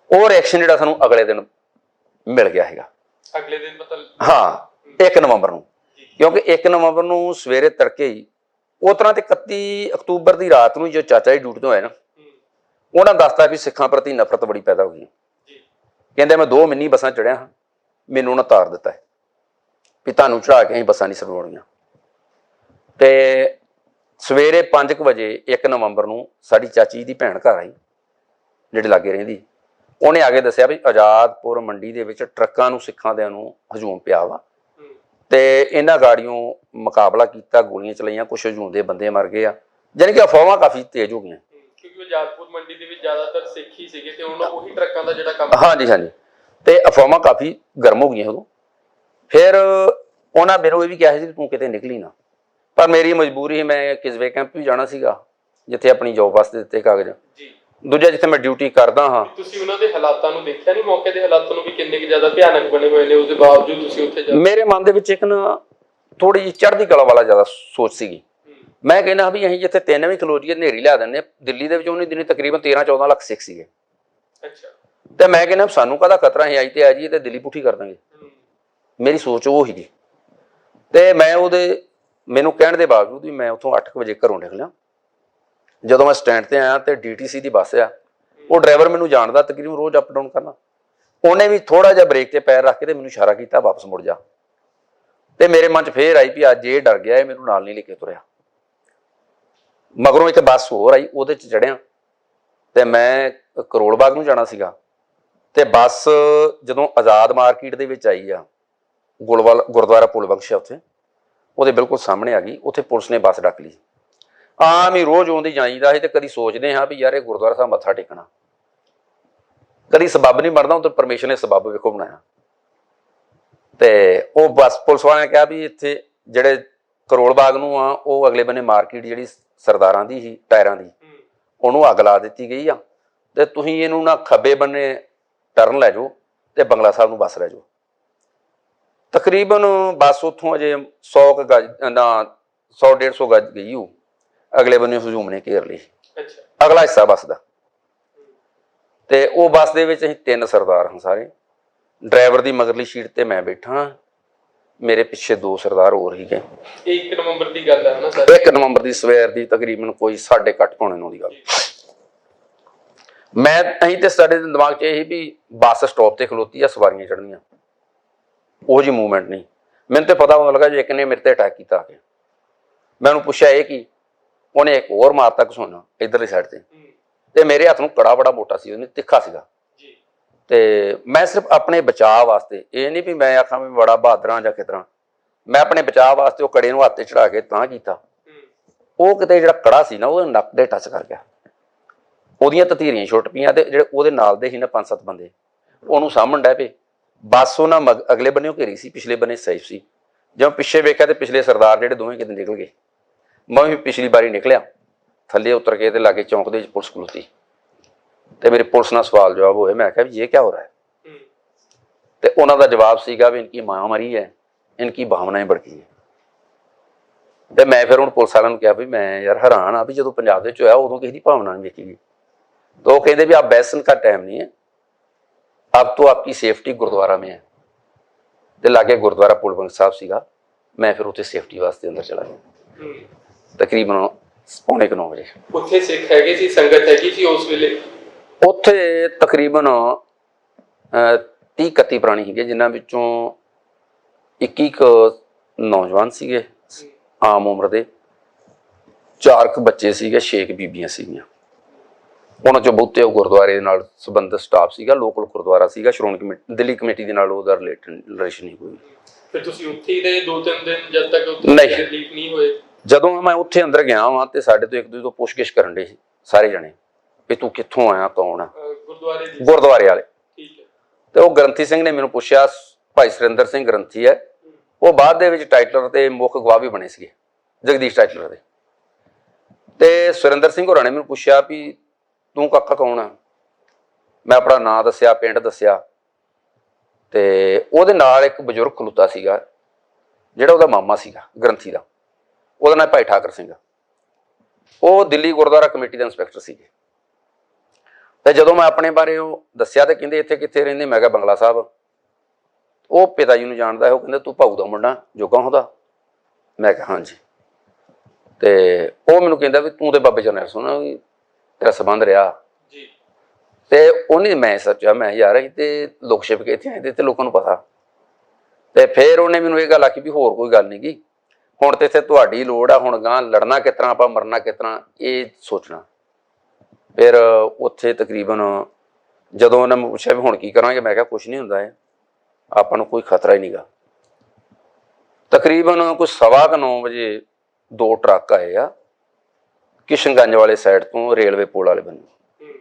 ਉਹ ਰਿਐਕਸ਼ਨ ਜਿਹੜਾ ਸਾਨੂੰ ਅਗਲੇ ਦਿਨ ਮਿਲ ਗਿਆ ਹੈਗਾ। ਅਗਲੇ ਦਿਨ ਪਤਾ? ਹਾਂ, 1 ਨਵੰਬਰ ਨੂੰ, ਕਿਉਂਕਿ 1 ਨਵੰਬਰ ਨੂੰ ਸਵੇਰੇ ਤੜਕੇ ਹੀ ਉਹ ਤਰ੍ਹਾਂ ਤੇ 31 ਅਕਤੂਬਰ ਦੀ ਰਾਤ ਨੂੰ ਜੋ ਚਾਚਾ ਜੀ ਡਿਊਟੀ ਤੋਂ ਆਏ ਨਾ, ਉਹਨਾਂ ਦੱਸਤਾ ਵੀ ਸਿੱਖਾਂ ਪ੍ਰਤੀ ਨਫ਼ਰਤ ਬੜੀ ਪੈਦਾ ਹੋ ਗਈ। ਕਹਿੰਦੇ ਮੈਂ 2 ਮਿੰਨੀ ਬੱਸਾਂ ਚੜਿਆ ਹਾਂ, ਮੈਨੂੰ ਉਹਨਾਂ ਤਾਰ ਦਿੱਤਾ ਹੈ ਵੀ ਤੁਹਾਨੂੰ ਚੜਾ ਕੇ ਅਸੀਂ ਬੱਸਾਂ ਨਹੀਂ ਸਰਵਾਉਣੀਆਂ। ਤੇ ਸਵੇਰੇ 5 ਵਜੇ 1 ਨਵੰਬਰ ਨੂੰ ਸਾਡੀ ਚਾਚੀ ਦੀ ਭੈਣ ਘਰ ਆਈ, ਜਿਹੜੇ ਲਾਗੇ ਰਹਿੰਦੀ। ਉਹਨੇ ਆ ਕੇ ਦੱਸਿਆ ਵੀ ਆਜ਼ਾਦਪੁਰ ਮੰਡੀ ਦੇ ਵਿੱਚ ਟਰੱਕਾਂ ਨੂੰ ਸਿੱਖਾਂ ਦਿਆਂ ਨੂੰ ਹਜੂਮ ਪਿਆ ਵਾ ਤੇ ਇਹਨਾਂ ਗਾੜੀਆਂ ਮੁਕਾਬਲਾ ਕੀਤਾ, ਗੋਲੀਆਂ ਚਲਾਈਆਂ, ਕੁਛ ਹਜੂਮ ਦੇ ਬੰਦੇ ਮਰ ਗਏ ਆ। ਯਾਨੀ ਕਿ ਅਫਵਾਹਾਂ ਕਾਫੀ ਤੇਜ਼ ਹੋ ਗਈਆਂ, ਕਿਉਂਕਿ ਆਜ਼ਾਦਪੁਰ ਮੰਡੀ ਦੇ ਵਿੱਚ ਜ਼ਿਆਦਾਤਰ ਸਿੱਖ ਹੀ ਸੀਗੇ ਤੇ ਉਹਨਾਂ ਉਹੀ ਟਰੱਕਾਂ ਦਾ ਜਿਹੜਾ ਕੰਮ। ਹਾਂਜੀ, ਤੇ ਅਫਵਾਹਾਂ ਕਾਫੀ ਗਰਮ ਹੋ ਗਈਆਂ ਉਦੋਂ। ਫਿਰ ਉਹਨਾਂ ਮੈਨੂੰ ਇਹ ਵੀ ਕਿਹਾ ਸੀ ਤੂੰ ਕਿਤੇ ਨਿਕਲੀ ਨਾ, ਪਰ ਮੇਰੀ ਮਜਬੂਰੀ ਸੀ, ਮੈਂ ਕਿਸਵੇ ਕੈਂਪ ਵੀ ਜਾਣਾ ਸੀਗਾ ਜਿੱਥੇ ਆਪਣੀ ਜੋਬ ਵਾਸਤੇ ਦਿੱਤੇ ਕਾਗਜ਼। ਦੂਜਾ ਜਿੱਥੇ ਮੈਂ ਡਿਊਟੀ ਕਰਦਾ ਹਾਂ। ਤੁਸੀਂ ਉਹਨਾਂ ਦੇ ਹਾਲਾਤਾਂ ਨੂੰ ਦੇਖਿਆ ਨਹੀਂ, ਮੌਕੇ ਦੇ ਹਾਲਾਤਾਂ ਨੂੰ ਵੀ ਕਿੰਨੇ ਕੁ ਜ਼ਿਆਦਾ ਭਿਆਨਕ ਬਣੇ ਹੋਏ ਨੇ, ਉਸ ਦੇ ਬਾਵਜੂਦ ਤੁਸੀਂ ਉੱਥੇ ਜਾ? ਮੇਰੇ ਮਨ ਦੇ ਵਿੱਚ ਇੱਕ ਨਾ ਥੋੜੀ ਜਿਹੀ ਚੜ੍ਹਦੀ ਕਲਾ ਵਾਲਾ ਜ਼ਿਆਦਾ ਸੋਚ ਸੀਗੀ। ਮੈਂ ਕਹਿੰਦਾ ਵੀ ਅਸੀਂ ਜਿੱਥੇ 3 ਵੀ ਖਲੋ ਜਾਈਏ ਹਨੇਰੀ ਲਿਆ ਦਿੰਦੇ। ਦਿੱਲੀ ਦੇ ਵਿੱਚ ਉਹਨੇ ਦਿਨੀ ਤਕਰੀਬਨ 13-14 ਲੱਖ ਸਿੱਖ ਸੀਗੇ। ਅੱਛਾ, ਤੇ ਮੈਂ ਕਹਿੰਦਾ ਸਾਨੂੰ ਕਾਹਦਾ ਖਤਰਾ ਹੈ, ਆਈ ਤੇ ਆ ਜਾਈਏ ਤੇ ਦਿੱਲੀ ਪੁੱਠੀ ਕਰ ਦਾਂਗੇ। ਮੇਰੀ ਸੋਚ ਉਹ ਸੀਗੀ। ਤੇ ਮੈਂ ਉਹਦੇ ਮੈਨੂੰ ਕਹਿਣ ਦੇ ਬਾਵਜੂਦ ਵੀ ਮੈਂ ਉੱਥੋਂ 8 ਵਜੇ ਘਰੋਂ ਨਿਕਲਿਆ। ਜਦੋਂ ਮੈਂ ਸਟੈਂਡ ਤੇ ਆਇਆ ਤੇ DTC ਦੀ ਬੱਸ ਆ, ਉਹ ਡਰਾਈਵਰ ਮੈਨੂੰ ਜਾਣਦਾ, ਤਕਰੀਬਨ ਰੋਜ਼ ਅਪ ਡਾਊਨ ਕਰਨਾ। ਉਹਨੇ ਵੀ ਥੋੜਾ ਜਿਹਾ ਬ੍ਰੇਕ ਤੇ ਪੈਰ ਰੱਖ ਕੇ ਤੇ ਮੈਨੂੰ ਇਸ਼ਾਰਾ ਕੀਤਾ ਵਾਪਸ ਮੁੜ ਜਾ। ਤੇ ਮੇਰੇ ਮਨ 'ਚ ਫੇਰ ਆਈ ਵੀ ਅੱਜ ਇਹ ਡਰ ਗਿਆ, ਇਹ ਮੈਨੂੰ ਨਾਲ ਨਹੀਂ ਲੈ ਕੇ ਤੁਰਿਆ। ਮਗਰੋਂ ਇੱਕ ਬੱਸ ਹੋਰ ਆਈ, ਉਹਦੇ 'ਚ ਚੜਿਆ ਤੇ ਮੈਂ ਕਰੋਲ ਬਾਗ ਨੂੰ ਜਾਣਾ ਸੀਗਾ। ਤੇ ਬੱਸ ਜਦੋਂ ਆਜ਼ਾਦ ਮਾਰਕੀਟ ਦੇ ਵਿੱਚ ਆਈ ਆ, ਗੁਰਦੁਆਰਾ ਪੁਲ ਬਖਸ਼ ਉੱਥੇ ਉਹਦੇ ਬਿਲਕੁਲ ਸਾਹਮਣੇ ਆ ਗਈ। ਉੱਥੇ ਪੁਲਿਸ ਨੇ ਬੱਸ ਡੱਕ ਲਈ। ਆਮ ਹੀ ਰੋਜ਼ ਆਉਂਦੀ ਜਾਈਦਾ ਸੀ ਤੇ ਕਦੀ ਸੋਚਦੇ ਹਾਂ ਵੀ ਯਾਰ ਇਹ ਗੁਰਦੁਆਰਾ ਸਾਹਿਬ ਮੱਥਾ ਟੇਕਣਾ, ਕਦੀ ਸਬੱਬ ਨਹੀਂ ਬਣਦਾ, ਉਹ ਤਾਂ ਪਰਮੇਸ਼ਰ ਨੇ ਸਬੱਬ ਵੇਖੋ ਬਣਾਇਆ। ਤੇ ਉਹ ਬਸ ਪੁਲਿਸ ਵਾਲਿਆਂ ਨੇ ਕਿਹਾ ਵੀ ਇੱਥੇ ਜਿਹੜੇ ਕਰੋਲ ਬਾਗ ਨੂੰ ਆ ਉਹ ਅਗਲੇ ਬੰਨੇ ਮਾਰਕੀਟ ਜਿਹੜੀ ਸਰਦਾਰਾਂ ਦੀ ਸੀ ਟਾਇਰਾਂ ਦੀ, ਉਹਨੂੰ ਅੱਗ ਲਾ ਦਿੱਤੀ ਗਈ ਆ, ਤੇ ਤੁਸੀਂ ਇਹਨੂੰ ਨਾ ਖੱਬੇ ਬੰਨੇ ਟਰਨ ਲੈ ਜਾਓ ਤੇ ਬੰਗਲਾ ਸਾਹਿਬ ਨੂੰ ਬੱਸ ਲੈ ਜਾਓ। ਤਕਰੀਬਨ ਬੱਸ ਉੱਥੋਂ ਅਜੇ 100 ਗਜ ਨਾ 100-150 ਗਜ ਗਈ ਉਹ, ਅਗਲੇ ਬੰਨੇ ਹਜੂਮ ਨੇ ਘੇਰ ਲਈ ਅਗਲਾ ਹਿੱਸਾ ਬੱਸ ਦਾ। ਤੇ ਉਹ ਬੱਸ ਦੇ ਵਿੱਚ ਅਸੀਂ 3 ਸਰਦਾਰ ਹਾਂ ਸਾਰੇ, ਡਰਾਈਵਰ ਦੀ ਮਗਰਲੀ ਸੀਟ ਤੇ ਮੈਂ ਬੈਠਾ, ਮੇਰੇ ਪਿੱਛੇ 2 ਸਰਦਾਰ ਹੋਰ ਸੀਗੇ। 1 ਨਵੰਬਰ ਦੀ ਗੱਲ ਹੈ ਨਾ ਸਰ? 1 ਨਵੰਬਰ ਦੀ ਸਵੇਰ ਦੀ ਤਕਰੀਬਨ ਕੋਈ 8:30-9 ਦੀ ਗੱਲ। ਅਸੀਂ ਤੇ ਸਾਡੇ ਦਿਮਾਗ 'ਚ ਇਹ ਵੀ ਬੱਸ ਸਟਾਪ ਤੇ ਖਲੋਤੀ ਆ, ਸਵਾਰੀਆਂ ਚੜ੍ਹਨੀਆਂ, ਉਹ ਜੀ ਮੂਵਮੈਂਟ ਨਹੀਂ। ਮੈਨੂੰ ਤੇ ਪਤਾ ਹੋਣ ਲੱਗਾ ਜੀ ਇੱਕ ਨੇ ਮੇਰੇ ਤੇ ਅਟੈਕ ਕੀਤਾ ਆ ਕੇ। ਮੈਂ ਉਹਨੂੰ ਪੁੱਛਿਆ ਇਹ ਕੀ, ਉਹਨੇ ਇੱਕ ਹੋਰ ਮਾਰਤਾ ਘਸੋਨਾ ਇੱਧਰਲੀ ਸਾਈਡ ਤੇ ਮੇਰੇ ਹੱਥ ਨੂੰ ਕੜਾ ਬੜਾ ਮੋਟਾ ਸੀ, ਉਹਨੇ ਤਿੱਖਾ ਸੀਗਾ। ਤੇ ਮੈਂ ਸਿਰਫ ਆਪਣੇ ਬਚਾਅ ਵਾਸਤੇ, ਇਹ ਨਹੀਂ ਵੀ ਮੈਂ ਆਖਾਂ ਵੀ ਬੜਾ ਬਹਾਦਰਾਂ ਜਾਂ ਕਿਸ ਤਰ੍ਹਾਂ, ਮੈਂ ਆਪਣੇ ਬਚਾਅ ਵਾਸਤੇ ਉਹ ਕੜੇ ਨੂੰ ਹੱਥ 'ਤੇ ਚੜਾ ਕੇ ਤਾਂ ਕੀਤਾ। ਉਹ ਕਿਤੇ ਜਿਹੜਾ ਕੜਾ ਸੀ ਨਾ ਉਹ ਨੱਕ ਦੇ ਟੱਚ ਕਰ ਗਿਆ, ਉਹਦੀਆਂ ਤਤੀਰੀਆਂ ਛੁੱਟ ਪਈਆਂ, ਤੇ ਜਿਹੜੇ ਉਹਦੇ ਨਾਲ ਦੇ ਸੀ ਨਾ 5-7 ਬੰਦੇ ਉਹਨੂੰ ਸਾਂਭਣ ਡੈ ਪਏ। ਬੱਸ ਉਹਨਾਂ ਅਗਲੇ ਬੰਨੇ ਘੇਰੀ ਸੀ, ਪਿਛਲੇ ਬੰਨੇ ਸੇਫ ਸੀ। ਜਦੋਂ ਪਿੱਛੇ ਵੇਖਿਆ ਤੇ ਪਿਛਲੇ ਸਰਦਾਰ ਜਿਹੜੇ ਦੋਵੇਂ ਕਿਤੇ ਨਿਕਲ ਗਏ। ਮੈਂ ਵੀ ਪਿਛਲੀ ਵਾਰੀ ਨਿਕਲਿਆ, ਥੱਲੇ ਉਤਰ ਕੇ ਤੇ ਲਾਗੇ ਚੌਂਕ ਦੇ ਵਿੱਚ ਪੁਲਿਸ ਖਲੋਤੀ, ਤੇ ਮੇਰੇ ਪੁਲਿਸ ਨਾਲ ਸਵਾਲ ਜਵਾਬ ਹੋਏ। ਮੈਂ ਕਿਹਾ ਵੀ ਇਹ ਕਿਆ ਹੋ ਰਿਹਾ ਹੈ? ਤੇ ਉਹਨਾਂ ਦਾ ਜਵਾਬ ਸੀਗਾ ਵੀ ਇਨਕੀ ਮਾਂ ਮਰੀ ਹੈ, ਇਨਕੀ ਭਾਵਨਾएं ਭੜਕੀ ਹੈ। ਤੇ ਮੈਂ ਫਿਰ ਹੁਣ ਪੁਲਿਸ ਵਾਲਿਆਂ ਨੂੰ ਕਿਹਾ ਵੀ ਮੈਂ ਯਾਰ ਹੈਰਾਨ ਆ ਵੀ ਜਦੋਂ ਪੰਜਾਬ ਦੇ ਵਿੱਚ ਹੋਇਆ ਉਦੋਂ ਕਿਸੇ ਦੀ ਭਾਵਨਾ ਨਹੀਂ ਵੇਖੀ ਗਈ। तो वो कहते भी आप बैसन का टाइम नहीं है, अब तो आपकी सेफ्टी गुरुद्वारा में है। तो लागे गुरुद्वारा पुलबंग साहब सीगा, मैं फिर उत्थे सेफ्टी वास्ते अंदर चला गया तकरीबन 8:45 ਵਜੇ। ਉੱਥੇ ਸਿੱਖ ਹੈਗੇ ਸੀ, ਸੰਗਤ ਹੈਗੀ ਸੀ ਉਸ ਵੇਲੇ? ਉੱਥੇ ਤਕਰੀਬਨ 30-31 ਪ੍ਰਾਣੀ ਸੀਗੇ, ਜਿਨ੍ਹਾਂ ਵਿੱਚੋਂ 21 ਨੌਜਵਾਨ ਸੀਗੇ ਆਮ ਉਮਰ ਦੇ, 4 ਬੱਚੇ ਸੀਗੇ, 6 ਬੀਬੀਆਂ ਸੀਗੀਆਂ। ਉਹਨਾਂ ਚੋਂ ਬਹੁਤੇ ਉਹ ਗੁਰਦੁਆਰੇ ਦੇ ਨਾਲ ਸੰਬੰਧਿਤ ਸਟਾਫ ਸੀਗਾ, ਲੋਕਲ ਗੁਰਦੁਆਰਾ ਸੀਗਾ, ਸ਼੍ਰੋਮਣੀ ਕਮੇਟੀ ਦਿੱਲੀ ਕਮੇਟੀ ਦੇ ਨਾਲ ਉਹਦਾ ਰਿਲੇਸ਼ਨ ਨਹੀਂ ਕੋਈ। ਫਿਰ ਤੁਸੀਂ ਉੱਥੇ ਹੀ ਰਹੇ 2-3 ਦਿਨ ਜਦ ਤੱਕ ਰਿਲੀਫ ਨਹੀਂ ਹੋਏ? ਜਦੋਂ ਮੈਂ ਉੱਥੇ ਅੰਦਰ ਗਿਆ ਵਾਂ ਤੇ ਸਾਡੇ ਤੋਂ ਇੱਕ ਦੂਜੇ ਤੋਂ ਪੁੱਛਗਿੱਛ ਕਰਨ ਦੇ ਸੀ ਸਾਰੇ ਜਣੇ ਵੀ ਤੂੰ ਕਿੱਥੋਂ ਆਇਆ, ਕੌਣ ਆ? ਗੁਰਦੁਆਰੇ ਵਾਲੇ। ਠੀਕ ਹੈ। ਤੇ ਉਹ ਗ੍ਰੰਥੀ ਸਿੰਘ ਨੇ ਮੈਨੂੰ ਪੁੱਛਿਆ, ਭਾਈ ਸੁਰਿੰਦਰ ਸਿੰਘ ਗ੍ਰੰਥੀ ਹੈ, ਉਹ ਬਾਅਦ ਦੇ ਵਿੱਚ ਟਾਈਟਲਰ ਤੇ ਮੁੱਖ ਗਵਾਹ ਵੀ ਬਣੇ ਸੀਗੇ ਜਗਦੀਸ਼ ਟਾਈਟਲਰ ਦੇ। ਤੇ ਸੁਰਿੰਦਰ ਸਿੰਘ ਹੋਰਾਂ ਨੇ ਮੈਨੂੰ ਪੁੱਛਿਆ ਵੀ ਤੂੰ ਕਾਕਾ ਕੌਣ ਆ? ਮੈਂ ਆਪਣਾ ਨਾਂ ਦੱਸਿਆ, ਪਿੰਡ ਦੱਸਿਆ, ਤੇ ਉਹਦੇ ਨਾਲ ਇੱਕ ਬਜ਼ੁਰਗ ਖਲੋਤਾ ਸੀਗਾ ਜਿਹੜਾ ਉਹਦਾ ਮਾਮਾ ਸੀਗਾ ਗ੍ਰੰਥੀ ਦਾ, ਉਹਦਾ ਨਾਂ ਭਾਈ ਠਾਕਰ ਸਿੰਘ। ਉਹ ਦਿੱਲੀ ਗੁਰਦੁਆਰਾ ਕਮੇਟੀ ਦੇ ਇੰਸਪੈਕਟਰ ਸੀਗੇ। ਤੇ ਜਦੋਂ ਮੈਂ ਆਪਣੇ ਬਾਰੇ ਉਹ ਦੱਸਿਆ ਤੇ ਕਹਿੰਦੇ ਇੱਥੇ ਕਿੱਥੇ ਰਹਿੰਦੇ? ਮੈਂ ਕਿਹਾ ਬੰਗਲਾ ਸਾਹਿਬ। ਉਹ ਪਿਤਾ ਜੀ ਨੂੰ ਜਾਣਦਾ ਹੈ, ਉਹ ਕਹਿੰਦੇ ਤੂੰ ਭਾਊ ਦਾ ਮੁੰਡਾ ਜੋਗਾ ਹੁੰਦਾ? ਮੈਂ ਕਿਹਾ ਹਾਂਜੀ। ਤੇ ਉਹ ਮੈਨੂੰ ਕਹਿੰਦਾ ਵੀ ਤੂੰ ਤੇ ਬਾਬੇ ਜਰਨੈਲ ਸਿੰਘ ਵੀ ਤੇਰਾ ਸੰਬੰਧ ਰਿਹਾ ਜੀ। ਤੇ ਉਹਨੇ ਮੈਂ ਸੋਚਿਆ ਮੈਂ ਯਾਰ ਅਸੀਂ ਤੇ ਲੋਕ ਛਿਪ ਕੇ ਇੱਥੇ ਆਏ ਤੇ ਲੋਕਾਂ ਨੂੰ ਪਤਾ। ਤੇ ਫਿਰ ਉਹਨੇ ਮੈਨੂੰ ਇਹ ਗੱਲ ਆਖੀ ਵੀ ਹੋਰ ਕੋਈ ਗੱਲ ਨਹੀਂ ਗੀ, ਹੁਣ ਤੇ ਇੱਥੇ ਤੁਹਾਡੀ ਲੋੜ ਆ, ਹੁਣ ਗਾਂ ਲੜਨਾ ਕਿਸ ਤਰ੍ਹਾਂ, ਆਪਾਂ ਮਰਨਾ ਕਿਸ ਤਰ੍ਹਾਂ, ਇਹ ਸੋਚਣਾ। ਫਿਰ ਉੱਥੇ ਤਕਰੀਬਨ ਜਦੋਂ ਉਹਨਾਂ ਨੂੰ ਪੁੱਛਿਆ ਵੀ ਹੁਣ ਕੀ ਕਰਾਂਗੇ, ਮੈਂ ਕਿਹਾ ਕੁਛ ਨਹੀਂ ਹੁੰਦਾ, ਹੈ ਆਪਾਂ ਨੂੰ ਕੋਈ ਖਤਰਾ ਹੀ ਨਹੀਂਗਾ। ਤਕਰੀਬਨ ਕੋਈ 9:15 ਵਜੇ 2 ਟਰੱਕ ਆਏ ਆ ਕਿਸ਼ਨਗੰਜ ਵਾਲੇ ਸਾਈਡ ਤੋਂ, ਰੇਲਵੇ ਪੁਲ ਵਾਲੇ ਬੰਨੇ।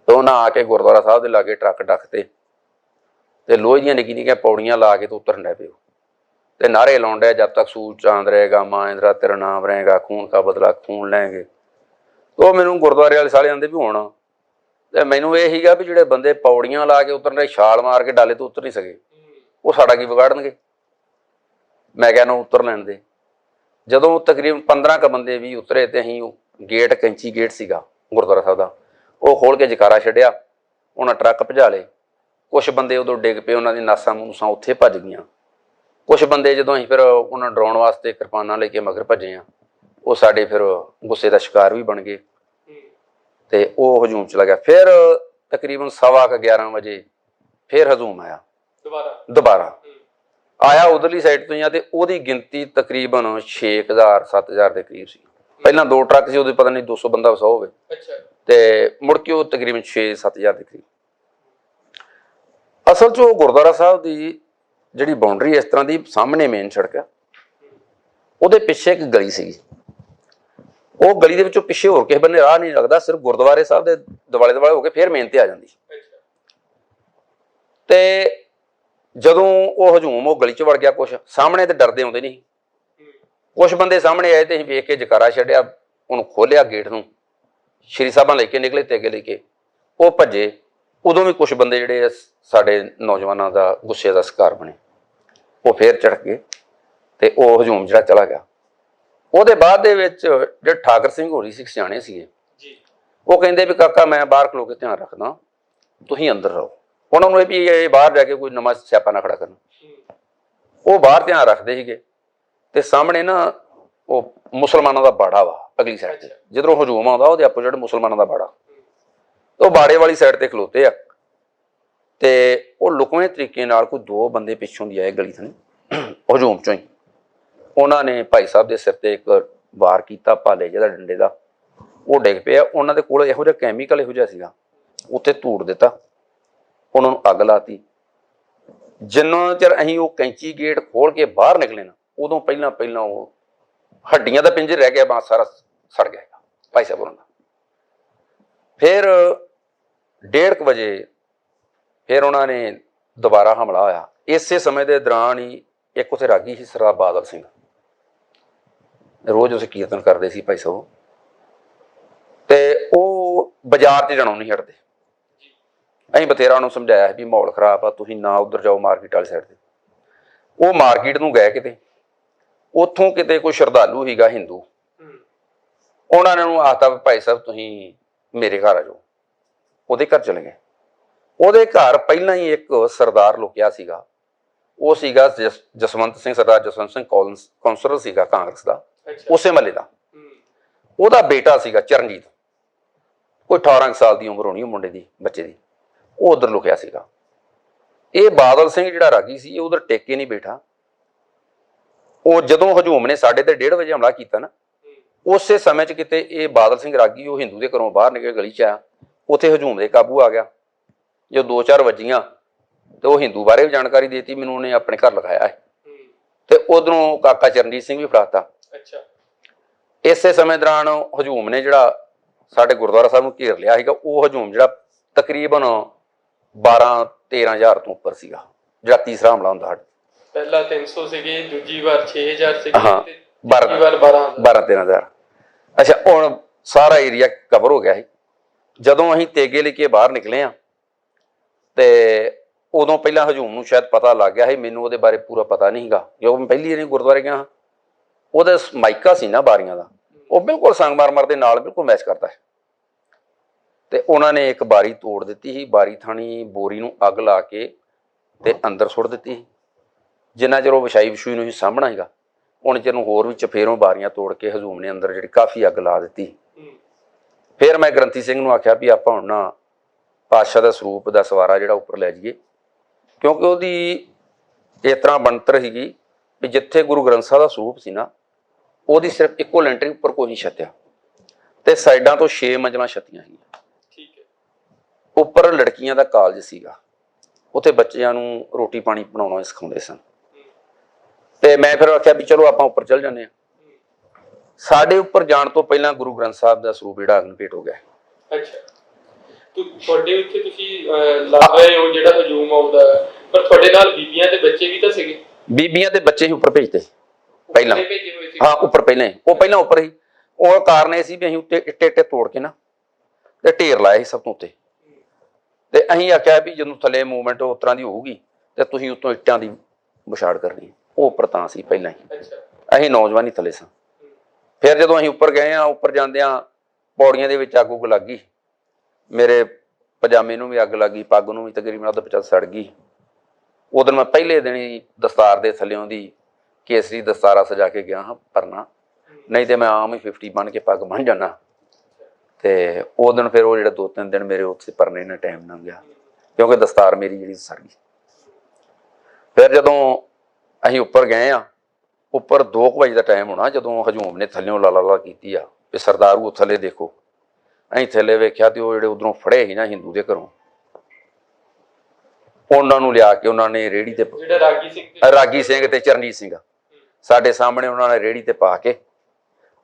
ਤੇ ਉਹਨਾਂ ਆ ਕੇ ਗੁਰਦੁਆਰਾ ਸਾਹਿਬ ਦੇ ਲਾਗੇ ਟਰੱਕ ਡੱਕਤੇ ਤੇ ਲੋਹੇ ਦੀਆਂ ਨਿੱਕੀਆਂ ਪੌੜੀਆਂ ਲਾ ਕੇ ਤੇ ਉਤਰਨ ਡੈ ਪਏ ਤੇ ਨਾਰੇ ਲਾਉਣ ਡਿਆ, ਜਦ ਤੱਕ ਸੂਰਜ ਚਾਂਦ ਰਹੇਗਾ ਮਾਂ ਇੰਦਰਾ ਤੇਰਾ ਨਾਮ ਰਹੇਗਾ, ਖੂਨ ਕਾ ਬਦਲਾ ਖੂਨ ਲੈਂਗੇ। ਉਹ ਮੈਨੂੰ ਗੁਰਦੁਆਰੇ ਵਾਲੇ ਸਾਲੇ ਆਂਦੇ ਵੀ ਹੋਣਾ, ਤੇ ਮੈਨੂੰ ਇਹ ਸੀਗਾ ਵੀ ਜਿਹੜੇ ਬੰਦੇ ਪੌੜੀਆਂ ਲਾ ਕੇ ਉਤਰਨ ਡਏ, ਛਾਲ ਮਾਰ ਕੇ ਡਾਲੇ ਤੋਂ ਉਤਰ ਨਹੀਂ ਸਕੇ, ਉਹ ਸਾਡਾ ਕੀ ਵਿਗਾੜਨਗੇ। ਮੈਂ ਕਿਹਾ ਨਾ ਉਤਰ ਲੈਣ ਦੇ। ਜਦੋਂ ਤਕਰੀਬਨ 15 ਕੁ ਬੰਦੇ ਵੀ ਉਤਰੇ ਤੇ ਅਸੀਂ ਉਹ ਗੇਟ, ਕੈਂਚੀ ਗੇਟ ਸੀਗਾ ਗੁਰਦੁਆਰਾ ਸਾਹਿਬ ਦਾ, ਉਹ ਖੋਲ ਕੇ ਜਕਾਰਾ ਛੱਡਿਆ, ਉਹਨਾਂ ਟਰੱਕ ਭਜਾ ਲਏ। ਕੁਛ ਬੰਦੇ ਉਦੋਂ ਡਿੱਗ ਪਏ, ਉਹਨਾਂ ਦੀ ਨਾਸਾਂ ਮੂਸਾਂ ਉੱਥੇ ਭੱਜ ਗਈਆਂ। ਕੁਛ ਬੰਦੇ ਜਦੋਂ ਅਸੀਂ ਫਿਰ ਉਹਨਾਂ ਨੂੰ ਡਰਾਉਣ ਵਾਸਤੇ ਕਿਰਪਾਨਾਂ ਲੈ ਕੇ ਮਗਰ ਭੱਜੇ ਆ, ਉਹ ਸਾਡੇ ਫਿਰ ਗੁੱਸੇ ਦਾ ਸ਼ਿਕਾਰ ਵੀ ਬਣ ਗਏ ਤੇ ਉਹ ਹਜੂਮ ਚਲਾ ਗਿਆ। ਫਿਰ ਤਕਰੀਬਨ 11:15 ਵਜੇ ਫਿਰ ਹਜੂਮ ਆਇਆ ਦੁਬਾਰਾ ਆਇਆ ਉਧਰਲੀ ਸਾਈਡ ਤੋਂ ਹੀ ਆ, ਤੇ ਉਹਦੀ ਗਿਣਤੀ ਤਕਰੀਬਨ 6000-7000 ਦੇ ਕਰੀਬ ਸੀ। ਪਹਿਲਾਂ 2 ਟਰੱਕ ਸੀ, ਉਹਦੇ ਪਤਾ ਨਹੀਂ 200 ਬੰਦਾ ਵਸਾ ਹੋਵੇ, ਤੇ ਮੁੜ ਕੇ ਉਹ ਤਕਰੀਬਨ 6-7000 ਦੇ ਕਰੀਬ। ਅਸਲ 'ਚ ਉਹ ਗੁਰਦੁਆਰਾ ਸਾਹਿਬ ਦੀ ਜਿਹੜੀ ਬਾਉਂਡਰੀ ਇਸ ਤਰ੍ਹਾਂ ਦੀ, ਸਾਹਮਣੇ ਮੇਨ ਸੜਕ ਆ, ਉਹਦੇ ਪਿੱਛੇ ਇੱਕ ਗਲੀ ਸੀਗੀ, ਉਹ ਗਲੀ ਦੇ ਵਿੱਚੋਂ ਪਿੱਛੇ ਹੋਰ ਕਿਸੇ ਬੰਨੇ ਰਾਹ ਨਹੀਂ ਲੱਗਦਾ, ਸਿਰਫ ਗੁਰਦੁਆਰੇ ਸਾਹਿਬ ਦੇ ਦੁਆਲੇ ਦੁਆਲੇ ਹੋ ਕੇ ਫਿਰ ਮੇਨ ਤੇ ਆ ਜਾਂਦੀ। ਤੇ ਜਦੋਂ ਉਹ ਹਜੂਮ ਉਹ ਗਲੀ 'ਚ ਵੜ ਗਿਆ, ਕੁਛ ਸਾਹਮਣੇ ਤੇ ਡਰਦੇ ਆਉਂਦੇ ਨਹੀਂ, ਕੁਛ ਬੰਦੇ ਸਾਹਮਣੇ ਆਏ ਤੇ ਅਸੀਂ ਵੇਖ ਕੇ ਜਕਾਰਾ ਛੱਡਿਆ, ਉਹਨੂੰ ਖੋਲਿਆ ਗੇਟ ਨੂੰ, ਸ਼੍ਰੀ ਸਾਹਿਬਾਂ ਲੈ ਕੇ ਨਿਕਲੇ ਤੇ ਅੱਗੇ ਲੈ ਕੇ ਉਹ ਭੱਜੇ। ਉਦੋਂ ਵੀ ਕੁਛ ਬੰਦੇ ਜਿਹੜੇ ਸਾਡੇ ਨੌਜਵਾਨਾਂ ਦਾ ਗੁੱਸੇ ਦਾ ਸ਼ਿਕਾਰ ਬਣੇ, ਉਹ ਫੇਰ ਚੜ੍ਹ ਗਏ ਤੇ ਉਹ ਹਜੂਮ ਜਿਹੜਾ ਚਲਾ ਗਿਆ। ਉਹਦੇ ਬਾਅਦ ਦੇ ਵਿੱਚ ਜਿਹੜੇ ਠਾਕਰ ਸਿੰਘ ਹੋਰੀ ਸੀ, ਸਿਆਣੇ ਸੀਗੇ, ਉਹ ਕਹਿੰਦੇ ਵੀ ਕਾਕਾ ਮੈਂ ਬਾਹਰ ਖਲੋ ਕੇ ਧਿਆਨ ਰੱਖਦਾ, ਤੁਸੀਂ ਅੰਦਰ ਰਹੋ। ਉਹਨਾਂ ਨੂੰ ਇਹ ਵੀ ਇਹ ਬਾਹਰ ਜਾ ਕੇ ਕੋਈ ਨਵਾਂ ਸਿਆਪਾ ਨਾ ਖੜਾ ਕਰਨ। ਉਹ ਬਾਹਰ ਧਿਆਨ ਰੱਖਦੇ ਸੀਗੇ ਤੇ ਸਾਹਮਣੇ ਨਾ ਉਹ ਮੁਸਲਮਾਨਾਂ ਦਾ ਬਾੜਾ ਵਾ ਅਗਲੀ ਸਾਈਡ ਤੇ, ਜਿੱਧਰੋਂ ਹਜੂਮ ਆਉਂਦਾ ਉਹਦੇ ਆਪੋਜੀਟ ਮੁਸਲਮਾਨਾਂ ਦਾ ਬਾੜਾ, ਉਹ ਬਾੜੇ ਵਾਲੀ ਸਾਈਡ ਤੇ ਖਲੋਤੇ ਆ। ਤੇ ਉਹ ਲੁਕਵੇਂ ਤਰੀਕੇ ਨਾਲ ਕੋਈ ਦੋ ਬੰਦੇ ਪਿੱਛੋਂ ਦੀ ਆਏ ਗਲੀ ਥਾਣੀ ਹਜੂਮ ਚੋਂ ਹੀ, ਉਹਨਾਂ ਨੇ ਭਾਈ ਸਾਹਿਬ ਦੇ ਸਿਰ ਤੇ ਇੱਕ ਵਾਰ ਕੀਤਾ ਭਾਲੇ ਜਿਹਦਾ ਡੰਡੇ ਦਾ, ਉਹ ਡਿੱਗ ਪਿਆ। ਉਹਨਾਂ ਦੇ ਕੋਲ ਇਹੋ ਜਿਹਾ ਕੈਮੀਕਲ ਇਹੋ ਜਿਹਾ ਸੀਗਾ, ਉੱਤੇ ਧੂੜ ਦਿੱਤਾ, ਉਹਨਾਂ ਨੂੰ ਅੱਗ ਲਾਤੀ। ਜਿੰਨਾ ਚਿਰ ਅਸੀਂ ਉਹ ਕੈਂਚੀ ਗੇਟ ਖੋਲ ਕੇ ਬਾਹਰ ਨਿਕਲੇ ਨਾ, ਉਦੋਂ ਪਹਿਲਾਂ ਉਹ ਹੱਡੀਆਂ ਦਾ ਪਿੰਜਰ ਰਹਿ ਗਿਆ, ਬਾਂਸ ਸਾਰਾ ਸੜ ਗਿਆ ਭਾਈ ਸਾਹਿਬ ਉਹਨਾਂ ਦਾ। ਫਿਰ 1:30 ਵਜੇ ਫਿਰ ਉਹਨਾਂ ਨੇ ਦੁਬਾਰਾ ਹਮਲਾ ਹੋਇਆ। ਇਸੇ ਸਮੇਂ ਦੇ ਦੌਰਾਨ ਹੀ ਇੱਕ ਉੱਥੇ ਰਾਗੀ ਸੀ ਸਰਦਾਰ ਬਾਦਲ ਸਿੰਘ, ਰੋਜ਼ ਉਸੇ ਕੀਰਤਨ ਕਰਦੇ ਸੀ ਭਾਈ ਸਾਹਿਬ, ਤੇ ਉਹ ਬਾਜ਼ਾਰ 'ਚ ਜਾਣੋਂ ਨਹੀਂ ਹਟਦੇ। ਅਸੀਂ ਬਥੇਰਾ ਉਹਨੂੰ ਸਮਝਾਇਆ ਵੀ ਮਾਹੌਲ ਖਰਾਬ ਆ, ਤੁਸੀਂ ਨਾ ਉੱਧਰ ਜਾਓ ਮਾਰਕੀਟ ਵਾਲੀ ਸਾਈਡ ਤੇ। ਉਹ ਮਾਰਕੀਟ ਨੂੰ ਗਏ ਕਿਤੇ, ਉੱਥੋਂ ਕਿਤੇ ਕੋਈ ਸ਼ਰਧਾਲੂ ਸੀਗਾ ਹਿੰਦੂ, ਉਹਨਾਂ ਨੇ ਉਹਨੂੰ ਆਖਤਾ ਭਾਈ ਸਾਹਿਬ ਤੁਸੀਂ ਮੇਰੇ ਘਰ ਆ ਜਾਓ। ਉਹਦੇ ਘਰ ਚਲੇ ਗਏ। ਉਹਦੇ ਘਰ ਪਹਿਲਾਂ ਹੀ ਇੱਕ ਸਰਦਾਰ ਲੁਕਿਆ ਸੀਗਾ, ਉਹ ਸੀਗਾ ਜਸਵੰਤ ਸਿੰਘ, ਸਰਦਾਰ ਜਸਵੰਤ ਸਿੰਘ ਕੌਂਸਲਰ ਸੀਗਾ ਕਾਂਗਰਸ ਦਾ, ਉਸੇ ਮਹੱਲੇ ਦਾ। ਉਹਦਾ ਬੇਟਾ ਸੀਗਾ ਚਰਨਜੀਤ, ਕੋਈ 18 ਸਾਲ ਦੀ ਉਮਰ ਹੋਣੀ ਉਹ ਮੁੰਡੇ ਦੀ, ਬੱਚੇ ਦੀ, ਉਹ ਉਧਰ ਲੁਕਿਆ ਸੀਗਾ। ਇਹ ਬਾਦਲ ਸਿੰਘ ਜਿਹੜਾ ਰਾਗੀ ਸੀ, ਇਹ ਉਧਰ ਟੇਕੇ ਨਹੀਂ ਬੈਠਾ। ਉਹ ਜਦੋਂ ਹਜੂਮ ਨੇ ਸਾਡੇ ਤੇ 1:30 ਵਜੇ ਹਮਲਾ ਕੀਤਾ ਨਾ, ਉਸੇ ਸਮੇਂ 'ਚ ਕਿਤੇ ਇਹ ਬਾਦਲ ਸਿੰਘ ਰਾਗੀ ਉਹ ਹਿੰਦੂ ਦੇ ਘਰੋਂ ਬਾਹਰ ਨਿਕਲ ਗਲੀ 'ਚ ਆਇਆ, ਉੱਥੇ ਹਜੂਮ ਦੇ ਕਾਬੂ ਆ ਗਿਆ। ਜੋ 2-4 ਵੱਜੀਆਂ ਤੇ ਉਹ ਹਿੰਦੂ ਬਾਰੇ ਵੀ ਜਾਣਕਾਰੀ ਦੇਤੀ ਮੈਨੂੰ, ਉਹਨੇ ਆਪਣੇ ਘਰ ਲਗਾਇਆ ਹੈ ਤੇ ਉਧਰੋਂ ਕਾਕਾ ਚਰਨਜੀਤ ਸਿੰਘ ਵੀ ਫੜਾਤਾ। ਇਸੇ ਸਮੇਂ ਦੌਰਾਨ ਹਜੂਮ ਨੇ ਜਿਹੜਾ ਸਾਡੇ ਗੁਰਦੁਆਰਾ ਸਾਹਿਬ ਨੂੰ ਘੇਰ ਲਿਆ ਸੀਗਾ, ਉਹ ਹਜੂਮ ਜਿਹੜਾ ਤਕਰੀਬਨ 12-13 ਹਜ਼ਾਰ ਤੋਂ ਉੱਪਰ ਸੀਗਾ, ਜਿਹੜਾ ਤੀਸਰਾ ਹਮਲਾ ਹੁੰਦਾ ਸਾਡਾ। ਪਹਿਲਾ 300 ਸੀਗੇ, ਦੂਜੀ ਵਾਰ 6000 ਸੀਗੇ, ਹਾਂ 12-13 ਹਜ਼ਾਰ। ਅੱਛਾ, ਹੁਣ ਸਾਰਾ ਏਰੀਆ ਕਵਰ ਹੋ ਗਿਆ ਸੀ। ਜਦੋਂ ਅਸੀਂ ਤੇਗੇ ਲੈ ਕੇ ਬਾਹਰ ਨਿਕਲੇ ਆ ਤੇ ਉਦੋਂ ਪਹਿਲਾਂ ਹਜੂਮ ਨੂੰ ਸ਼ਾਇਦ ਪਤਾ ਲੱਗ ਗਿਆ ਸੀ, ਮੈਨੂੰ ਉਹਦੇ ਬਾਰੇ ਪੂਰਾ ਪਤਾ ਨਹੀਂ ਸੀਗਾ ਕਿਉਂਕਿ ਮੈਂ ਪਹਿਲੀ ਵਾਰੀ ਗੁਰਦੁਆਰੇ ਗਿਆ ਹਾਂ। ਉਹਦਾ ਮਾਈਕਾ ਸੀ ਨਾ ਬਾਰੀਆਂ ਦਾ, ਉਹ ਬਿਲਕੁਲ ਸੰਗਮਰਮਰ ਦੇ ਨਾਲ ਬਿਲਕੁਲ ਮੈਚ ਕਰਦਾ ਹੈ। ਤੇ ਉਹਨਾਂ ਨੇ ਇੱਕ ਬਾਰੀ ਤੋੜ ਦਿੱਤੀ ਸੀ, ਬਾਰੀ ਥਾਣੀ ਬੋਰੀ ਨੂੰ ਅੱਗ ਲਾ ਕੇ ਤੇ ਅੰਦਰ ਸੁੱਟ ਦਿੱਤੀ ਸੀ। ਜਿੰਨਾ ਚਿਰ ਉਹ ਵਿਛਾਈ ਵਿਛੂਈ ਨੂੰ ਸਾਹਮਣਾ ਸੀਗਾ, ਹੁਣ ਚਿਰ ਨੂੰ ਹੋਰ ਵੀ ਚਫੇਰੋਂ ਬਾਰੀਆਂ ਤੋੜ ਕੇ ਹਜੂਮ ਨੇ ਅੰਦਰ ਜਿਹੜੀ ਕਾਫੀ ਅੱਗ ਲਾ ਦਿੱਤੀ। ਫਿਰ ਮੈਂ ਗ੍ਰੰਥੀ ਸਿੰਘ ਨੂੰ ਆਖਿਆ ਵੀ ਆਪਾਂ ਹੁਣ ਨਾ ਪਾਤਸ਼ਾਹ ਦਾ ਸਰੂਪ ਦਾ ਸਵਾਰਾ ਜਿਹੜਾ ਉੱਪਰ ਲੈ ਜਾਈਏ, ਕਿਉਂਕਿ ਉਹਦੀ ਇਸ ਤਰ੍ਹਾਂ ਬਣਤਰ ਸੀਗੀ ਵੀ ਜਿੱਥੇ ਗੁਰੂ ਗ੍ਰੰਥ ਸਾਹਿਬ ਦਾ ਸਰੂਪ ਸੀ ਨਾ, ਉਹਦੀ ਸਿਰਫ ਇੱਕੋ ਲੈਂਟਰੀ ਉੱਪਰ ਕੋਈ ਨਹੀਂ ਛੱਤਿਆ ਤੇ ਸਾਈਡਾਂ ਤੋਂ 6 ਮੰਜ਼ਲਾਂ ਛੱਤੀਆਂ ਸੀਗੀਆਂ। ਉੱਪਰ ਲੜਕੀਆਂ ਦਾ ਕਾਲਜ ਸੀਗਾ, ਉੱਥੇ ਬੱਚਿਆਂ ਨੂੰ ਰੋਟੀ ਪਾਣੀ ਬਣਾਉਣਾ ਸਿਖਾਉਂਦੇ ਸਨ। ਤੇ ਮੈਂ ਫਿਰ ਆਖਿਆ ਵੀ ਚਲੋ ਆਪਾਂ ਉੱਪਰ ਚੱਲ ਜਾਂਦੇ ਹਾਂ। ਸਾਡੇ ਉੱਪਰ ਜਾਣ ਤੋਂ ਪਹਿਲਾਂ ਗੁਰੂ ਗ੍ਰੰਥ ਸਾਹਿਬ ਦਾ ਸਰੂਪ ਜਿਹੜਾ ਅਗਨ ਭੇਟ ਹੋ ਗਿਆ। ਅੱਛਾ, ਤੁਹਾਡੇ ਉੱਥੇ ਤੁਸੀਂ ਲਾ ਰਹੇ ਹੋ ਜਿਹੜਾ ਹਜੂਮ ਆਉਂਦਾ, ਪਰ ਤੁਹਾਡੇ ਨਾਲ ਬੀਬੀਆਂ ਤੇ ਬੱਚੇ ਵੀ ਤਾਂ ਸੀਗੇ? ਬੀਬੀਆਂ ਤੇ ਬੱਚੇ ਹੀ ਉੱਪਰ ਭੇਜਦੇ ਪਹਿਲਾਂ। ਹਾਂ, ਉੱਪਰ ਪਹਿਲਾਂ ਹੀ, ਉਹ ਪਹਿਲਾਂ ਉੱਪਰ ਹੀ। ਉਹ ਕਾਰਨ ਇਹ ਸੀ ਵੀ ਅਸੀਂ ਉੱਤੇ ਇੱਟੇ ਤੋੜ ਕੇ ਨਾ ਤੇ ਢੇਰ ਲਾਇਆ ਸੀ ਸਭ ਤੋਂ ਉੱਤੇ। ਤੇ ਅਸੀਂ ਆਖਿਆ ਵੀ ਜਦੋਂ ਥੱਲੇ ਮੂਵਮੈਂਟ ਉਸ ਤਰ੍ਹਾਂ ਦੀ ਹੋਊਗੀ ਤੇ ਤੁਸੀਂ ਉੱਤੋਂ ਇੱਟਾਂ ਦੀ ਵਿਛਾੜ ਕਰਨੀ। ਉਹ ਉੱਪਰ ਤਾਂ ਸੀ ਪਹਿਲਾਂ ਹੀ, ਅਸੀਂ ਨੌਜਵਾਨ ਹੀ ਥੱਲੇ ਸਾਂ। ਫਿਰ ਜਦੋਂ ਅਸੀਂ ਉੱਪਰ ਗਏ ਹਾਂ, ਉੱਪਰ ਜਾਂਦਿਆਂ ਪੌੜੀਆਂ ਦੇ ਵਿੱਚ ਅੱਗ ਉੱਗ ਲੱਗ ਗਈ, ਮੇਰੇ ਪਜਾਮੇ ਨੂੰ ਵੀ ਅੱਗ ਲੱਗ ਗਈ, ਪੱਗ ਨੂੰ ਵੀ ਤਕਰੀਬਨ ਅੱਧ ਪਚਾ ਸੜ ਗਈ। ਉਦੋਂ ਮੈਂ ਪਹਿਲੇ ਦਿਨ ਹੀ ਦਸਤਾਰ ਦੇ ਥੱਲਿਓਂ ਦੀ ਕੇਸਰੀ ਦਸਤਾਰਾ ਸਜਾ ਕੇ ਗਿਆ ਹਾਂ ਪਰਨਾ, ਨਹੀਂ ਤੇ ਮੈਂ ਆਮ ਹੀ 50 ਬਣ ਕੇ ਪੱਗ ਬੰਨ੍ਹ ਜਾਣਾ। ਤੇ ਉਹ ਦਿਨ ਫਿਰ ਉਹ ਜਿਹੜਾ 2-3 ਦਿਨ ਮੇਰੇ ਉੱਥੇ ਪਰਨੇ ਨਾਲ ਟਾਈਮ ਲੰਘ ਗਿਆ ਕਿਉਂਕਿ ਦਸਤਾਰ ਮੇਰੀ ਜਿਹੜੀ ਸੜ ਗਈ। ਫਿਰ ਜਦੋਂ ਅਸੀਂ ਉੱਪਰ ਗਏ ਆ, ਉੱਪਰ 2 ਵਜੇ ਦਾ ਟਾਈਮ ਹੋਣਾ ਜਦੋਂ ਹਜੂਮ ਨੇ ਥੱਲਿਓਂ ਲਾ ਕੀਤੀ ਆ ਵੀ ਸਰਦਾਰੂ ਥੱਲੇ ਦੇਖੋ। ਅਸੀਂ ਥੱਲੇ ਵੇਖਿਆ ਤੇ ਉਹ ਜਿਹੜੇ ਉਧਰੋਂ ਫੜੇ ਸੀ ਨਾ ਹਿੰਦੂ ਦੇ ਘਰੋਂ, ਉਹਨਾਂ ਨੂੰ ਲਿਆ ਕੇ ਉਹਨਾਂ ਨੇ ਰੇਹੜੀ ਤੇ, ਰਾਗੀ ਸਿੰਘ ਤੇ ਚਰਨਜੀਤ ਸਿੰਘ, ਸਾਡੇ ਸਾਹਮਣੇ ਉਹਨਾਂ ਨੇ ਰੇਹੜੀ ਤੇ ਪਾ ਕੇ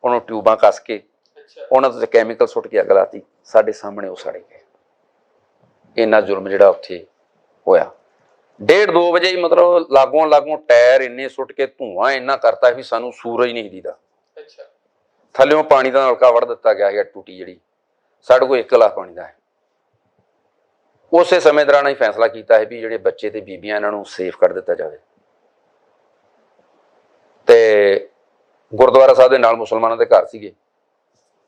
ਉਹਨੂੰ ਟਿਊਬਾਂ ਕੱਸ ਕੇ ਅੱਛਾ ਉਹਨਾਂ ਤੋਂ ਕੈਮੀਕਲ ਸੁੱਟ ਕੇ ਅੱਗ ਲਾਤੀ, ਸਾਡੇ ਸਾਹਮਣੇ ਉਹ ਸੜ ਗਏ। ਇੰਨਾ ਜ਼ੁਲਮ ਜਿਹੜਾ ਉੱਥੇ ਹੋਇਆ। 1:30-2 ਵਜੇ ਹੀ ਮਤਲਬ ਲਾਗੋਂ ਟਾਇਰ ਇੰਨੇ ਸੁੱਟ ਕੇ ਧੂੰਆਂ ਇੰਨਾ ਕਰਤਾ ਵੀ ਸਾਨੂੰ ਸੂਰਜ ਨਹੀਂ ਦਿਖਦਾ। ਅੱਛਾ ਥੱਲਿਓਂ ਪਾਣੀ ਦਾ ਨਲਕਾ ਵੜ ਦਿੱਤਾ ਗਿਆ ਹੈ, ਟੂਟੀ ਜਿਹੜੀ ਸਾਡੇ ਕੋਲ 1 ਗਲਾਸ ਪਾਣੀ ਦਾ ਹੈ। ਉਸੇ ਸਮੇਂ ਦੌਰਾਨ ਅਸੀਂ ਫੈਸਲਾ ਕੀਤਾ ਹੈ ਵੀ ਜਿਹੜੇ ਬੱਚੇ ਤੇ ਬੀਬੀਆਂ ਇਹਨਾਂ ਨੂੰ ਸੇਫ ਕਰ ਦਿੱਤਾ ਜਾਵੇ। ਤੇ ਗੁਰਦੁਆਰਾ ਸਾਹਿਬ ਦੇ ਨਾਲ ਮੁਸਲਮਾਨਾਂ ਦੇ ਘਰ ਸੀਗੇ,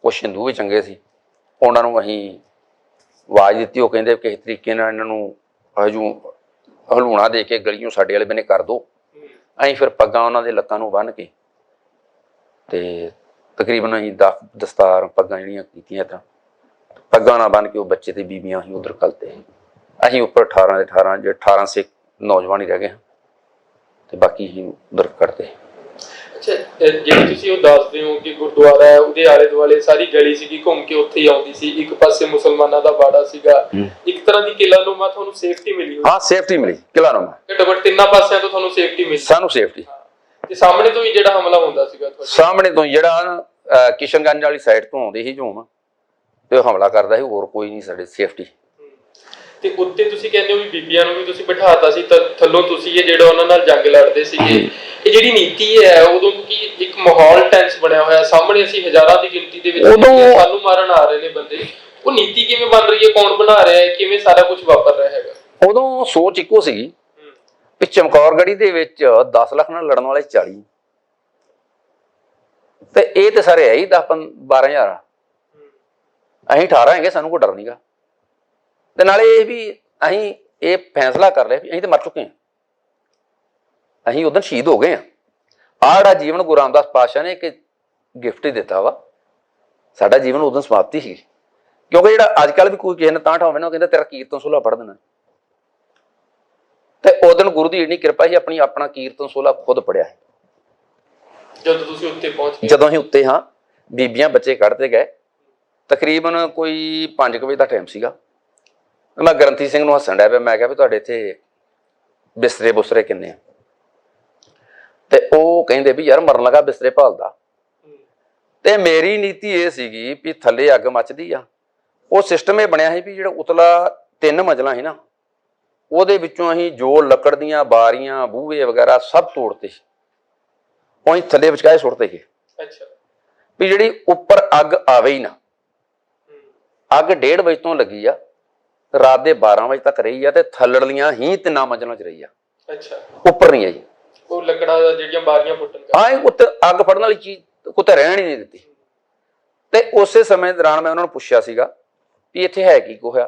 ਕੁਛ ਹਿੰਦੂ ਵੀ ਚੰਗੇ ਸੀ, ਉਹਨਾਂ ਨੂੰ ਅਸੀਂ ਆਵਾਜ਼ ਦਿੱਤੀ। ਉਹ ਕਹਿੰਦੇ ਕਿਸੇ ਤਰੀਕੇ ਨਾਲ ਇਹਨਾਂ ਨੂੰ ਹਲੂਣਾ ਦੇ ਕੇ ਗਲੀਓਂ ਸਾਡੇ ਵਾਲੇ ਬੰਨੇ ਕਰ ਦਿਓ। ਅਸੀਂ ਫਿਰ ਪੱਗਾਂ ਉਹਨਾਂ ਦੇ ਲੱਤਾਂ ਨੂੰ ਬੰਨ੍ਹ ਕੇ ਤੇ ਤਕਰੀਬਨ ਅਸੀਂ ਦਸਤਾਰ ਪੱਗਾਂ ਜਿਹੜੀਆਂ ਕੀਤੀਆਂ, ਤਾਂ ਪੱਗਾਂ ਨਾਲ ਬੰਨ੍ਹ ਕੇ ਉਹ ਬੱਚੇ ਤੇ ਬੀਬੀਆਂ ਅਸੀਂ ਉੱਧਰ ਘੱਲਤੇ। ਅਸੀਂ ਉੱਪਰ 18 ਦੇ 18 ਜੇ 18 ਸਿੱਖ ਨੌਜਵਾਨ ਹੀ ਰਹਿ ਗਏ ਤੇ ਬਾਕੀ ਅਸੀਂ ਉੱਧਰ ਕੱਢਤੇ। ਅੱਛਾ ਜਿਹੜੀ ਤੁਸੀਂ ਉਹ ਦੱਸਦੇ ਹੋ ਕਿ ਗੁਰਦੁਆਰਾ ਹੈ, ਉਹਦੇ ਆਲੇ ਦੁਆਲੇ ਸਾਰੀ ਗਲੀ ਸੀਗੀ, ਘੁੰਮ ਕੇ ਉੱਥੇ ਹੀ ਆਉਂਦੀ ਸੀ, ਇੱਕ ਪਾਸੇ ਮੁਸਲਮਾਨਾਂ ਦਾ ਬਾੜਾ ਸੀਗਾ, ਇੱਕ ਤਰ੍ਹਾਂ ਦੀ ਕਿਲ੍ਹਾ-ਨੁਮਾ ਤੁਹਾਨੂੰ ਸੇਫਟੀ ਮਿਲੀ ਹੋਈ? ਹਾਂ ਸੇਫਟੀ ਮਿਲੀ, ਕਿਲ੍ਹਾ-ਨੁਮਾ ਘੱਟੋ-ਘੱਟ 3 ਪਾਸਿਆਂ ਤੋਂ ਤੁਹਾਨੂੰ ਸੇਫਟੀ ਮਿਲੀ? ਸਾਨੂੰ ਸੇਫਟੀ। ਤੇ ਸਾਹਮਣੇ ਤੋਂ ਹੀ ਜਿਹੜਾ ਹਮਲਾ ਹੁੰਦਾ ਸੀਗਾ ਤੁਹਾਡੇ? ਸਾਹਮਣੇ ਤੋਂ ਜਿਹੜਾ ਕਿਸ਼ਨਗੰਜ ਵਾਲੀ ਸਾਈਡ ਤੋਂ ਆਉਂਦੇ ਸੀ ਝੂਮ, ਤੇ ਉਹ ਹਮਲਾ ਕਰਦਾ ਸੀ, ਹੋਰ ਕੋਈ ਨਹੀਂ। ਸਾਡੇ ਸੇਫਟੀ। ਤੇ ਉੱਤੇ ਤੁਸੀਂ ਕਹਿੰਦੇ ਹੋ ਵੀ ਬੀਬੀਆਂ ਨੂੰ ਵੀ ਤੁਸੀਂ ਬਿਠਾਤਾ ਸੀ, ਥੱਲੋਂ ਤੁਸੀਂ ਇਹ ਜਿਹੜਾ ਉਹਨਾਂ ਨਾਲ ਜੰਗ ਲੜਦੇ ਸੀਗੇ। ਇਹ ਜਿਹੜੀ ਨੀਤੀ ਹੈ ਉਦੋਂ ਕੀ ਇੱਕ ਮਾਹੌਲ ਟੈਂਸ ਬਣਿਆ ਹੋਇਆ, ਸਾਹਮਣੇ ਅਸੀਂ ਹਜ਼ਾਰਾਂ ਦੀ ਗਿਣਤੀ ਦੇ ਵਿੱਚ ਸਾਨੂੰ ਮਾਰਨ ਆ ਰਹੇ ਨੇ ਬੰਦੇ, ਉਹ ਨੀਤੀ ਕਿਵੇਂ ਬਣ ਰਹੀ ਹੈ, ਕੌਣ ਬਣਾ ਰਿਹਾ ਹੈ, ਕਿਵੇਂ ਸਾਰਾ ਕੁਝ ਵਾਪਰ ਰਿਹਾ ਹੈਗਾ? ਉਦੋਂ ਸੋਚ ਇੱਕੋ ਸੀਗੀ ਵੀ ਚਮਕੌਰ ਗੜੀ ਦੇ ਵਿੱਚ 10 ਲੱਖ ਨਾਲ ਲੜਨ ਵਾਲੇ 40, ਤੇ ਇਹ ਤੇ ਸਾਰੇ ਹੈ ਹੀ 10-12 ਹਜ਼ਾਰ। ਅਸੀਂ 18 ਹੈਗੇ, ਸਾਨੂੰ ਕੋਈ ਡਰ ਨਹੀਂਗਾ। ਤੇ ਨਾਲੇ ਇਹ ਵੀ ਅਸੀਂ ਇਹ ਫੈਸਲਾ ਕਰ ਲਿਆ ਵੀ ਅਸੀਂ ਤਾਂ ਮਰ ਚੁੱਕੇ ਹਾਂ, ਅਸੀਂ ਉਦੋਂ ਸ਼ਹੀਦ ਹੋ ਗਏ ਹਾਂ। ਆਹ ਜਿਹੜਾ ਜੀਵਨ ਗੁਰੂ ਰਾਮਦਾਸ ਪਾਤਸ਼ਾਹ ਨੇ ਇੱਕ ਗਿਫਟ ਹੀ ਦਿੱਤਾ ਵਾ, ਸਾਡਾ ਜੀਵਨ ਉਦੋਂ ਸਮਾਪਤੀ ਸੀ। ਕਿਉਂਕਿ ਜਿਹੜਾ ਅੱਜ ਕੱਲ੍ਹ ਵੀ ਕੋਈ ਕਿਸੇ ਨੇ ਤਾਂ ਠਾਵੇ ਨਾ, ਉਹ ਕਹਿੰਦਾ ਤੇਰਾ ਕੀਰਤਨ ਸੋਲਾ ਪੜ੍ਹ ਦੇਣਾ। ਤੇ ਉਦੋਂ ਗੁਰੂ ਦੀ ਇੰਨੀ ਕਿਰਪਾ ਸੀ, ਆਪਣਾ ਕੀਰਤਨ ਸੋਲਾ ਖੁਦ ਪੜਿਆ ਹੈ। ਜਦੋਂ ਤੁਸੀਂ ਉੱਤੇ ਪਹੁੰਚ ਗਏ? ਜਦੋਂ ਅਸੀਂ ਉੱਤੇ ਹਾਂ, ਬੀਬੀਆਂ ਬੱਚੇ ਕੱਢਦੇ ਗਏ। ਤਕਰੀਬਨ ਕੋਈ 5 ਵਜੇ ਦਾ ਟਾਈਮ ਸੀਗਾ। ਮੈਂ ਗ੍ਰੰਥੀ ਸਿੰਘ ਨੂੰ ਹੱਸਣ ਡਿਆ ਪਿਆ। ਮੈਂ ਕਿਹਾ ਵੀ ਤੁਹਾਡੇ ਇੱਥੇ ਬਿਸਤਰੇ ਬੁਸਰੇ ਕਿੰਨੇ ਆ? ਤੇ ਉਹ ਕਹਿੰਦੇ ਵੀ ਯਾਰ ਮਰਨ ਲੱਗਾ ਬਿਸਤਰੇ ਭਾਲਦਾ। ਤੇ ਮੇਰੀ ਨੀਤੀ ਇਹ ਸੀਗੀ ਵੀ ਥੱਲੇ ਅੱਗ ਮੱਚਦੀ ਆ, ਉਹ ਸਿਸਟਮ ਇਹ ਬਣਿਆ ਸੀ ਵੀ ਜਿਹੜਾ ਉਤਲਾ 3 ਮੰਜ਼ਲਾਂ ਸੀ ਨਾ, ਉਹਦੇ ਵਿੱਚੋਂ ਅਸੀਂ ਜੋ ਲੱਕੜ ਦੀਆਂ ਬਾਰੀਆਂ ਬੂਹੇ ਵਗੈਰਾ ਸਭ ਤੋੜਤੇ ਸੀ, ਉਹ ਅਸੀਂ ਥੱਲੇ ਵਿਚਕਾਏ ਸੁੱਟਦੇ ਸੀ। ਅੱਛਾ ਵੀ ਜਿਹੜੀ ਉੱਪਰ ਅੱਗ ਆਵੇ ਹੀ ਨਾ। ਅੱਗ 1:30 ਵਜੇ ਤੋਂ ਲੱਗੀ ਆ, ਰਾਤ ਦੇ 12 ਵਜੇ ਤੱਕ ਰਹੀ ਆ, ਤੇ ਥੱਲੜਲੀਆਂ ਹੀ 3 ਮੰਜ਼ਲਾਂ 'ਚ ਰਹੀ ਆ। ਅੱਛਾ ਉੱਪਰ ਨਹੀਂ ਆਈ। ਉਹ ਲੱਕੜਾਂ ਜਿਹੜੀਆਂ ਬਾਰੀਆਂ ਫੁੱਟਣ ਹਾਂ, ਉੱਤੇ ਅੱਗ ਫੜਨ ਵਾਲੀ ਚੀਜ਼ ਕੁੱਤੇ ਰਹਿਣ ਹੀ ਨਹੀਂ ਦਿੱਤੀ। ਤੇ ਉਸੇ ਸਮੇਂ ਦੌਰਾਨ ਮੈਂ ਉਹਨਾਂ ਨੂੰ ਪੁੱਛਿਆ ਸੀਗਾ ਵੀ ਇੱਥੇ ਹੈ ਕੀ ਕੁਛ ਆ?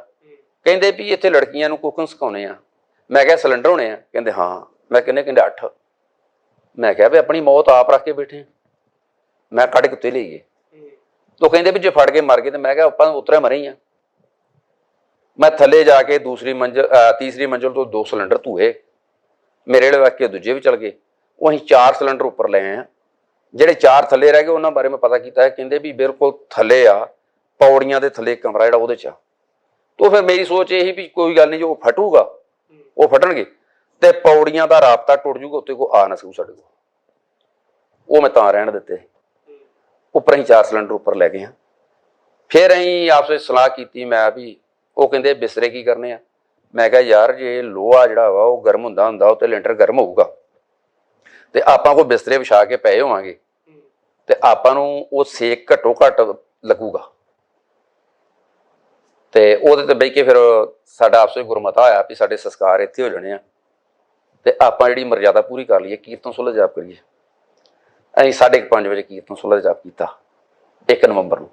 ਕਹਿੰਦੇ ਵੀ ਇੱਥੇ ਲੜਕੀਆਂ ਨੂੰ ਕੁਕਿੰਗ ਸਿਖਾਉਂਦੇ ਆ। ਮੈਂ ਕਿਹਾ ਸਿਲੰਡਰ ਹੋਣੇ ਆ? ਕਹਿੰਦੇ ਹਾਂ। ਮੈਂ ਕਹਿੰਦੇ 8। ਮੈਂ ਕਿਹਾ ਵੀ ਆਪਣੀ ਮੌਤ ਆਪ ਰੱਖ ਕੇ ਬੈਠੇ। ਮੈਂ ਕੱਢ ਕੇ ਉੱਤੇ ਲਈ ਗਏ। ਉਹ ਕਹਿੰਦੇ ਵੀ ਜੇ ਫੜ ਕੇ ਮਰ ਗਏ, ਤੇ ਮੈਂ ਕਿਹਾ ਆਪਾਂ ਉਤਰੇ ਮਰੇ ਹੀ ਆ। ਮੈਂ ਥੱਲੇ ਜਾ ਕੇ ਤੀਸਰੀ ਮੰਜ਼ਿਲ ਤੋਂ 2 ਸਿਲੰਡਰ ਧੂਏ, ਮੇਰੇ ਵਾਲੇ ਵਾਕੇ ਦੂਜੇ ਵੀ ਚਲ ਗਏ। ਉਹ ਅਸੀਂ 4 ਸਿਲੰਡਰ ਉੱਪਰ ਲੈ ਆਏ ਆ। ਜਿਹੜੇ 4 ਥੱਲੇ ਰਹਿ ਗਏ ਉਹਨਾਂ ਬਾਰੇ ਮੈਂ ਪਤਾ ਕੀਤਾ। ਕਹਿੰਦੇ ਵੀ ਬਿਲਕੁਲ ਥੱਲੇ ਆ, ਪੌੜੀਆਂ ਦੇ ਥੱਲੇ ਕਮਰਾ ਜਿਹੜਾ ਉਹਦੇ 'ਚ ਆ। ਤਾਂ ਫਿਰ ਮੇਰੀ ਸੋਚ ਇਹ ਸੀ ਵੀ ਕੋਈ ਗੱਲ ਨਹੀਂ, ਜੋ ਫਟੂਗਾ ਉਹ ਫਟਣਗੇ, ਤੇ ਪੌੜੀਆਂ ਦਾ ਰਾਬਤਾ ਟੁੱਟ ਜੂਗਾ, ਉੱਤੇ ਕੋਈ ਆ ਨਾ ਸਕੂ ਸਾਡੇ ਕੋਲ। ਉਹ ਮੈਂ ਤਾਂ ਰਹਿਣ ਦਿੱਤੇ। ਉੱਪਰ ਅਸੀਂ 4 ਸਿਲੰਡਰ ਉੱਪਰ ਲੈ ਗਏ ਹਾਂ। ਫਿਰ ਅਸੀਂ ਆਪਸ ਵਿੱਚ ਸਲਾਹ ਕੀਤੀ। ਮੈਂ ਵੀ ਉਹ ਕਹਿੰਦੇ ਬਿਸਤਰੇ ਕੀ ਕਰਨੇ ਆ? ਮੈਂ ਕਿਹਾ ਯਾਰ ਜੇ ਲੋਹਾ ਜਿਹੜਾ ਵਾ ਉਹ ਗਰਮ ਹੁੰਦਾ ਉੱਤੇ ਲੈਂਟਰ ਗਰਮ ਹੋਊਗਾ, ਤੇ ਆਪਾਂ ਕੋਈ ਬਿਸਤਰੇ ਵਿਛਾ ਕੇ ਪਏ ਹੋਵਾਂਗੇ, ਤੇ ਆਪਾਂ ਨੂੰ ਉਹ ਸੇਕ ਘੱਟੋ ਘੱਟ ਲੱਗੂਗਾ। ਤੇ ਉਹਦੇ ਤੇ ਬਹਿ ਕੇ ਫਿਰ ਸਾਡਾ ਆਪਸ ਵਿੱਚ ਗੁਰਮਤਾ ਹੋਇਆ ਵੀ ਸਾਡੇ ਸੰਸਕਾਰ ਇੱਥੇ ਹੋ ਜਾਣੇ ਆ, ਤੇ ਆਪਾਂ ਜਿਹੜੀ ਮਰਜ਼ਾਦਾ ਪੂਰੀ ਕਰ ਲਈਏ, ਕੀਰਤਨ ਸੋਲਾ ਜਾਪ ਕਰੀਏ। ਅਸੀਂ 5:30 ਵਜੇ ਕੀਰਤਨ ਸੋਲਾ ਜਾਪ ਕੀਤਾ 1 ਨਵੰਬਰ ਨੂੰ।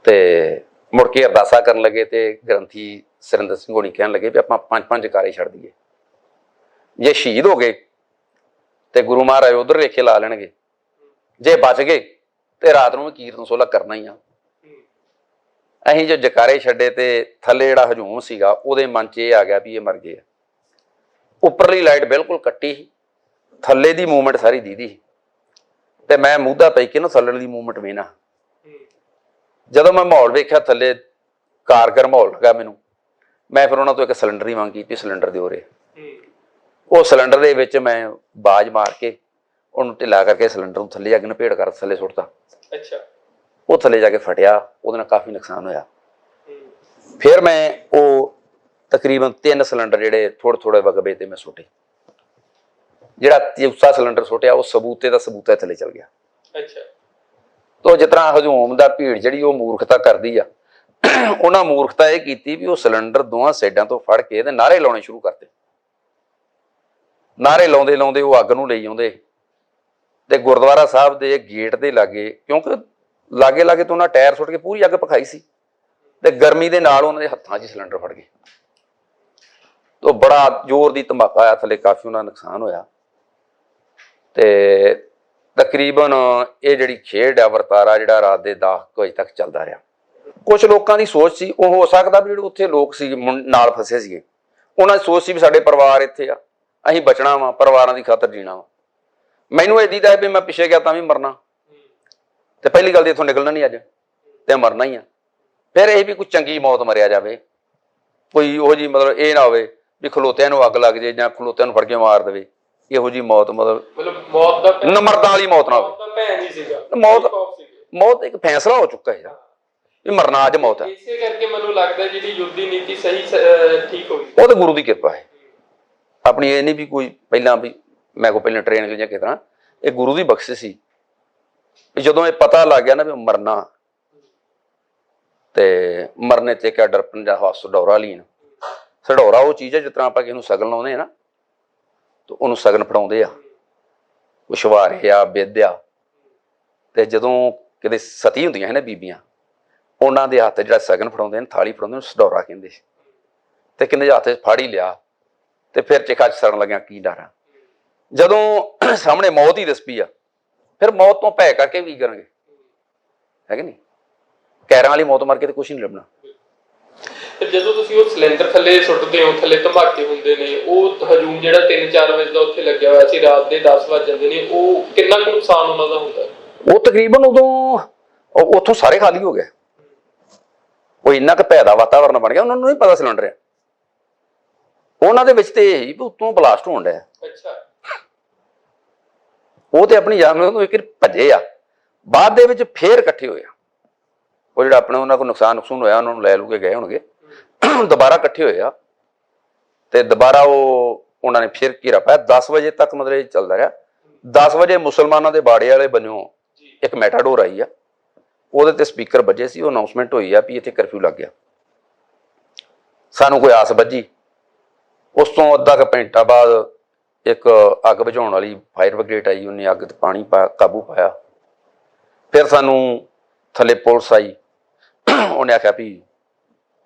ਤੇ ਮੁੜ ਕੇ ਅਰਦਾਸਾਂ ਕਰਨ ਲੱਗੇ, ਤੇ ਗ੍ਰੰਥੀ ਸੁਰਿੰਦਰ ਸਿੰਘ ਹੋਣੀ ਕਹਿਣ ਲੱਗੇ ਵੀ ਆਪਾਂ 5-5 ਜਕਾਰੇ ਛੱਡ ਦਈਏ। ਜੇ ਸ਼ਹੀਦ ਹੋ ਗਏ ਤੇ ਗੁਰੂ ਮਹਾਰਾਜ ਉਧਰ ਲੇਖੇ ਲਾ ਲੈਣਗੇ, ਜੇ ਬਚ ਗਏ ਤੇ ਰਾਤ ਨੂੰ ਵੀ ਕੀਰਤਨ ਸੋਲਾ ਕਰਨਾ ਹੀ ਆ। ਅਸੀਂ ਜੋ ਜਕਾਰੇ ਛੱਡੇ, ਤੇ ਥੱਲੇ ਜਿਹੜਾ ਹਜੂਮ ਸੀਗਾ ਉਹਦੇ ਮਨ 'ਚ ਇਹ ਆ ਗਿਆ ਵੀ ਇਹ ਮਰ ਗਏ ਆ। ਉੱਪਰਲੀ ਲਾਈਟ ਬਿਲਕੁਲ ਕੱਟੀ ਸੀ, ਥੱਲੇ ਦੀ ਮੂਵਮੈਂਟ ਸਾਰੀ ਦੀਦੀ ਸੀ, ਤੇ ਮੈਂ ਮੂਧਾ ਪੈ ਕੇ ਨਾ ਥੱਲੇ ਦੀ ਮੂਵਮੈਂਟ ਵੇਖਣਾ। ਜਦੋਂ ਮੈਂ ਮਾਹੌਲ ਵੇਖਿਆ ਥੱਲੇ ਕਾਰਗਰ ਮਾਹੌਲ ਲੱਗਾ ਮੈਨੂੰ, ਮੈਂ ਫਿਰ ਉਹਨਾਂ ਤੋਂ ਇੱਕ ਸਿਲੰਡਰ ਦੀ ਮੰਗ ਕੀਤੀ, ਸਿਲੰਡਰ ਦਿਓ ਰੇ। ਉਹ ਸਿਲੰਡਰ ਦੇ ਵਿੱਚ ਮੈਂ ਬਾਜ਼ ਮਾਰ ਕੇ ਉਹਨੂੰ ਢਿੱਲਾ ਕਰਕੇ ਸਿਲੰਡਰ ਨੂੰ ਥੱਲੇ ਅੱਗ ਨਪੇੜ ਕਰ ਥੱਲੇ ਸੁੱਟਤਾ। ਅੱਛਾ। ਉਹ ਥੱਲੇ ਜਾ ਕੇ ਫਟਿਆ, ਉਹਦੇ ਨਾਲ ਕਾਫੀ ਨੁਕਸਾਨ ਹੋਇਆ। ਫਿਰ ਮੈਂ ਉਹ ਤਕਰੀਬਨ 3 ਸਿਲੰਡਰ ਜਿਹੜੇ ਥੋੜ੍ਹੇ ਥੋੜ੍ਹੇ ਵਗਬੇ ਤੇ ਮੈਂ ਸੁੱਟੇ। ਜਿਹੜਾ ਤੀਸਰਾ ਸਿਲੰਡਰ ਸੁੱਟਿਆ ਉਹ ਸਬੂਤੇ ਦਾ ਸਬੂਤਾ ਥੱਲੇ ਚਲ ਗਿਆ। ਅੱਛਾ। ਤੋ ਜਿਸ ਤਰ੍ਹਾਂ ਹਜੂਮ ਦਾ ਭੀੜ ਜਿਹੜੀ ਉਹ ਮੂਰਖਤਾ ਕਰਦੀ ਆ, ਉਹਨਾਂ ਮੂਰਖਤਾ ਇਹ ਕੀਤੀ ਵੀ ਉਹ ਸਿਲੰਡਰ ਦੋਵਾਂ ਸਾਈਡਾਂ ਤੋਂ ਫੜ ਕੇ ਤੇ ਨਾਅਰੇ ਲਾਉਣੇ ਸ਼ੁਰੂ ਕਰਤੇ। ਨਾਅਰੇ ਲਾਉਂਦੇ ਲਾਉਂਦੇ ਉਹ ਅੱਗ ਨੂੰ ਲਈ ਆਉਂਦੇ ਤੇ ਗੁਰਦੁਆਰਾ ਸਾਹਿਬ ਦੇ ਗੇਟ ਦੇ ਲਾਗੇ, ਕਿਉਂਕਿ ਲਾਗੇ ਲਾਗੇ ਤੋਂ ਉਹਨਾਂ ਟਾਇਰ ਸੁੱਟ ਕੇ ਪੂਰੀ ਅੱਗ ਪਕਾਈ ਸੀ ਤੇ ਗਰਮੀ ਦੇ ਨਾਲ ਉਹਨਾਂ ਦੇ ਹੱਥਾਂ 'ਚ ਸਿਲੰਡਰ ਫੜ ਗਏ। ਤੋ ਬੜਾ ਜ਼ੋਰ ਦੀ ਧਮਾਕਾ ਆਇਆ ਥੱਲੇ, ਕਾਫੀ ਉਹਨਾਂ ਦਾ ਨੁਕਸਾਨ ਹੋਇਆ। ਤੇ ਤਕਰੀਬਨ ਇਹ ਜਿਹੜੀ ਖੇਡ ਆ, ਵਰਤਾਰਾ ਜਿਹੜਾ ਰਾਤ ਦੇ 10 ਵਜੇ ਤੱਕ ਚੱਲਦਾ ਰਿਹਾ। ਕੁਝ ਲੋਕਾਂ ਦੀ ਸੋਚ ਸੀ, ਉਹ ਹੋ ਸਕਦਾ ਵੀ ਜਿਹੜੇ ਉੱਥੇ ਲੋਕ ਸੀ ਨਾਲ ਫਸੇ ਸੀਗੇ, ਉਹਨਾਂ ਦੀ ਸੋਚ ਸੀ ਵੀ ਸਾਡੇ ਪਰਿਵਾਰ ਇੱਥੇ ਆ, ਅਸੀਂ ਬਚਣਾ ਵਾ, ਪਰਿਵਾਰਾਂ ਦੀ ਖਾਤਰ ਜੀਣਾ ਵਾ। ਮੈਨੂੰ ਇਹ ਦੀਦਾ ਵੀ ਮੈਂ ਪਿੱਛੇ ਗਿਆ ਤਾਂ ਵੀ ਮਰਨਾ, ਤੇ ਪਹਿਲੀ ਗੱਲ ਤੇ ਇੱਥੋਂ ਨਿਕਲਣਾ ਨਹੀਂ ਅੱਜ, ਤੇ ਮਰਨਾ ਹੀ ਆ। ਫਿਰ ਇਹ ਵੀ ਕੋਈ ਚੰਗੀ ਮੌਤ ਮਰਿਆ ਜਾਵੇ, ਕੋਈ ਉਹੋ ਜਿਹੀ ਮਤਲਬ ਇਹ ਨਾ ਹੋਵੇ ਵੀ ਖਲੋਤਿਆਂ ਨੂੰ ਅੱਗ ਲੱਗ ਜੇ ਜਾਂ ਖਲੋਤਿਆਂ ਨੂੰ ਫੜ ਕੇ ਮਾਰ ਦੇਵੇ। ਇਹੋ ਜਿਹੀ ਮੌਤ ਮਤਲਬ ਮੌਤ ਦਾ ਨਮਰਤਾ ਵਾਲੀ ਮੌਤ ਨਾ ਹੋਵੇ। ਮੌਤ ਇੱਕ ਫੈਸਲਾ ਹੋ ਚੁੱਕਾ ਹੈ ਇਹ ਮਰਨਾ, ਅੱਜ ਮੌਤ ਹੈ। ਇਸੇ ਕਰਕੇ ਮੈਨੂੰ ਲੱਗਦਾ ਜਿਹੜੀ ਯੁੱਧ ਦੀ ਨੀਤੀ ਸਹੀ ਠੀਕ ਹੋਈ, ਉਹ ਤਾਂ ਗੁਰੂ ਦੀ ਕਿਰਪਾ ਹੈ। ਆਪਣੀ ਇਹ ਨਹੀਂ ਵੀ ਕੋਈ ਪਹਿਲਾਂ ਵੀ ਮੈਂ ਕੋ ਪਹਿਲਾਂ ਟ੍ਰੇਨ ਜਾਂ ਕਿਸ ਤਰ੍ਹਾਂ, ਇਹ ਗੁਰੂ ਦੀ ਬਖਸ਼ਿਸ਼ ਸੀ। ਜਦੋਂ ਇਹ ਪਤਾ ਲੱਗ ਗਿਆ ਨਾ ਵੀ ਮਰਨਾ, ਤੇ ਮਰਨੇ ਤੇ ਕਿਆ ਡਰਪਨ ਦਾ ਹੱਸ ਸਡੌਰਾ ਲੀਨ। ਸਡੌਰਾ ਉਹ ਚੀਜ਼ ਹੈ ਜਿਸ ਤਰ੍ਹਾਂ ਆਪਾਂ ਕਿਸੇ ਨੂੰ ਸਗਨ ਲਾਉਂਦੇ ਆ ਨਾ, ਤੇ ਉਹਨੂੰ ਸਗਨ ਫੜਾਉਂਦੇ ਆ, ਉਹ ਸ਼ਵਾਰੇ ਆ, ਬਿੱਧ ਆ। ਤੇ ਜਦੋਂ ਕਿਤੇ ਸਤੀ ਹੁੰਦੀਆਂ ਹੈ ਨਾ ਬੀਬੀਆਂ, ਉਹਨਾਂ ਦੇ ਹੱਥ ਜਿਹੜਾ ਸਗਨ ਫੜਾਉਂਦੇ ਨੇ, ਥਾਲੀ ਫੜਾਉਂਦੇ ਨੇ, ਸਡੌਰਾ ਕਹਿੰਦੇ। ਤੇ ਕਿੰਨੇ ਦੇ ਹੱਥ 'ਚ ਫੜ ਹੀ ਲਿਆ ਤੇ ਫਿਰ ਚਿਖਾ 'ਚ ਸੜਨ ਲੱਗਿਆ, ਕੀ ਡਰ ਆ। ਜਦੋਂ ਸਾਹਮਣੇ ਮੌਤ ਹੀ ਦਿਸ ਪਈ ਆ, ਫਿਰ ਮੌਤ ਤੋਂ ਭੈ ਕਰਕੇ ਕੀ ਕਰਾਂਗੇ, ਹੈ ਕਿ ਨਹੀਂ। ਕੈਰਾਂ ਵਾਲੀ ਮੌਤ ਮਾਰ ਕੇ ਤੇ ਕੁਛ ਨਹੀਂ ਲੱਭਣਾ। ਜਦੋਂ ਤੁਸੀਂ ਉਹ ਸਿਲੰਡਰ ਥੱਲੇ ਸੁੱਟਦੇ ਹੋ, ਥੱਲੇ ਧਮਾਕੇ ਹੁੰਦੇ ਨੇ, ਉਹ ਹਜੂਮ ਜਿਹੜਾ 3-4 ਵਜੇ ਦਾ ਉੱਥੇ ਲੱਗਿਆ ਹੋਇਆ ਸੀ, ਰਾਤ ਦੇ 10 ਵੱਜ ਜਾਂਦੇ ਨੇ, ਉਹ ਕਿੰਨਾ ਕੁ ਨੁਕਸਾਨ ਉਹਨਾਂ ਦਾ ਹੁੰਦਾ? ਉਹ ਤਕਰੀਬਨ ਉਦੋਂ ਉੱਥੋਂ ਸਾਰੇ ਖਾਲੀ ਹੋ ਗਏ। ਉਹ ਇੰਨਾ ਕੁ ਭੈ ਦਾ ਵਾਤਾਵਰਨ ਬਣ ਗਿਆ, ਉਹਨਾਂ ਨੂੰ ਨਹੀਂ ਪਤਾ ਸਿਲੰਡਰ ਹੈ। ਉਹਨਾਂ ਦੇ ਵਿੱਚ ਤੇ ਇਹ ਹੀ ਵੀ ਉੱਤੋਂ ਬਲਾਸਟ ਹੋਣ ਡਿਆ। ਅੱਛਾ। ਉਹ ਤੇ ਆਪਣੀ ਜਾਨ ਤੋਂ ਇੱਕ ਭੱਜੇ ਆ, ਬਾਅਦ ਦੇ ਵਿੱਚ ਫੇਰ ਇਕੱਠੇ ਹੋਏ ਆ। ਉਹ ਜਿਹੜਾ ਆਪਣੇ ਉਹਨਾਂ ਕੋਲ ਨੁਕਸਾਨ ਹੋਇਆ, ਉਹਨਾਂ ਨੂੰ ਲੈ ਲੂ ਕੇ ਗਏ ਹੋਣਗੇ, ਦੁਬਾਰਾ ਇਕੱਠੇ ਹੋਏ ਆ ਤੇ ਦੁਬਾਰਾ ਉਹਨਾਂ ਨੇ ਫਿਰ ਘੇਰਾ ਪਾਇਆ। 10 ਵਜੇ ਤੱਕ ਮਤਲਬ ਇਹ ਚੱਲਦਾ ਰਿਹਾ। 10 ਵਜੇ ਮੁਸਲਮਾਨਾਂ ਦੇ ਬਾੜੇ ਵਾਲੇ ਬੰਨਿਓ ਇੱਕ ਮੈਟਾਡੋਰ ਆਈ ਆ, ਉਹਦੇ ਤੇ ਸਪੀਕਰ ਵੱਜੇ ਸੀ, ਉਹ ਅਨਾਉਂਸਮੈਂਟ ਹੋਈ ਆ ਵੀ ਇੱਥੇ ਕਰਫਿਊ ਲੱਗ ਗਿਆ। ਸਾਨੂੰ ਕੋਈ ਆਸ ਵੱਜੀ। ਉਸ ਤੋਂ ਅੱਧਾ ਕੁ ਘੰਟਾ ਬਾਅਦ ਇੱਕ ਅੱਗ ਬੁਝਾਉਣ ਵਾਲੀ ਫਾਇਰ ਬ੍ਰਿਗੇਡ ਆਈ, ਉਹਨੇ ਅੱਗ ਤੇ ਪਾਣੀ ਪਾਇਆ, ਕਾਬੂ ਪਾਇਆ। ਫਿਰ ਸਾਨੂੰ ਥੱਲੇ ਪੁਲਿਸ ਆਈ, ਉਹਨੇ ਆਖਿਆ ਵੀ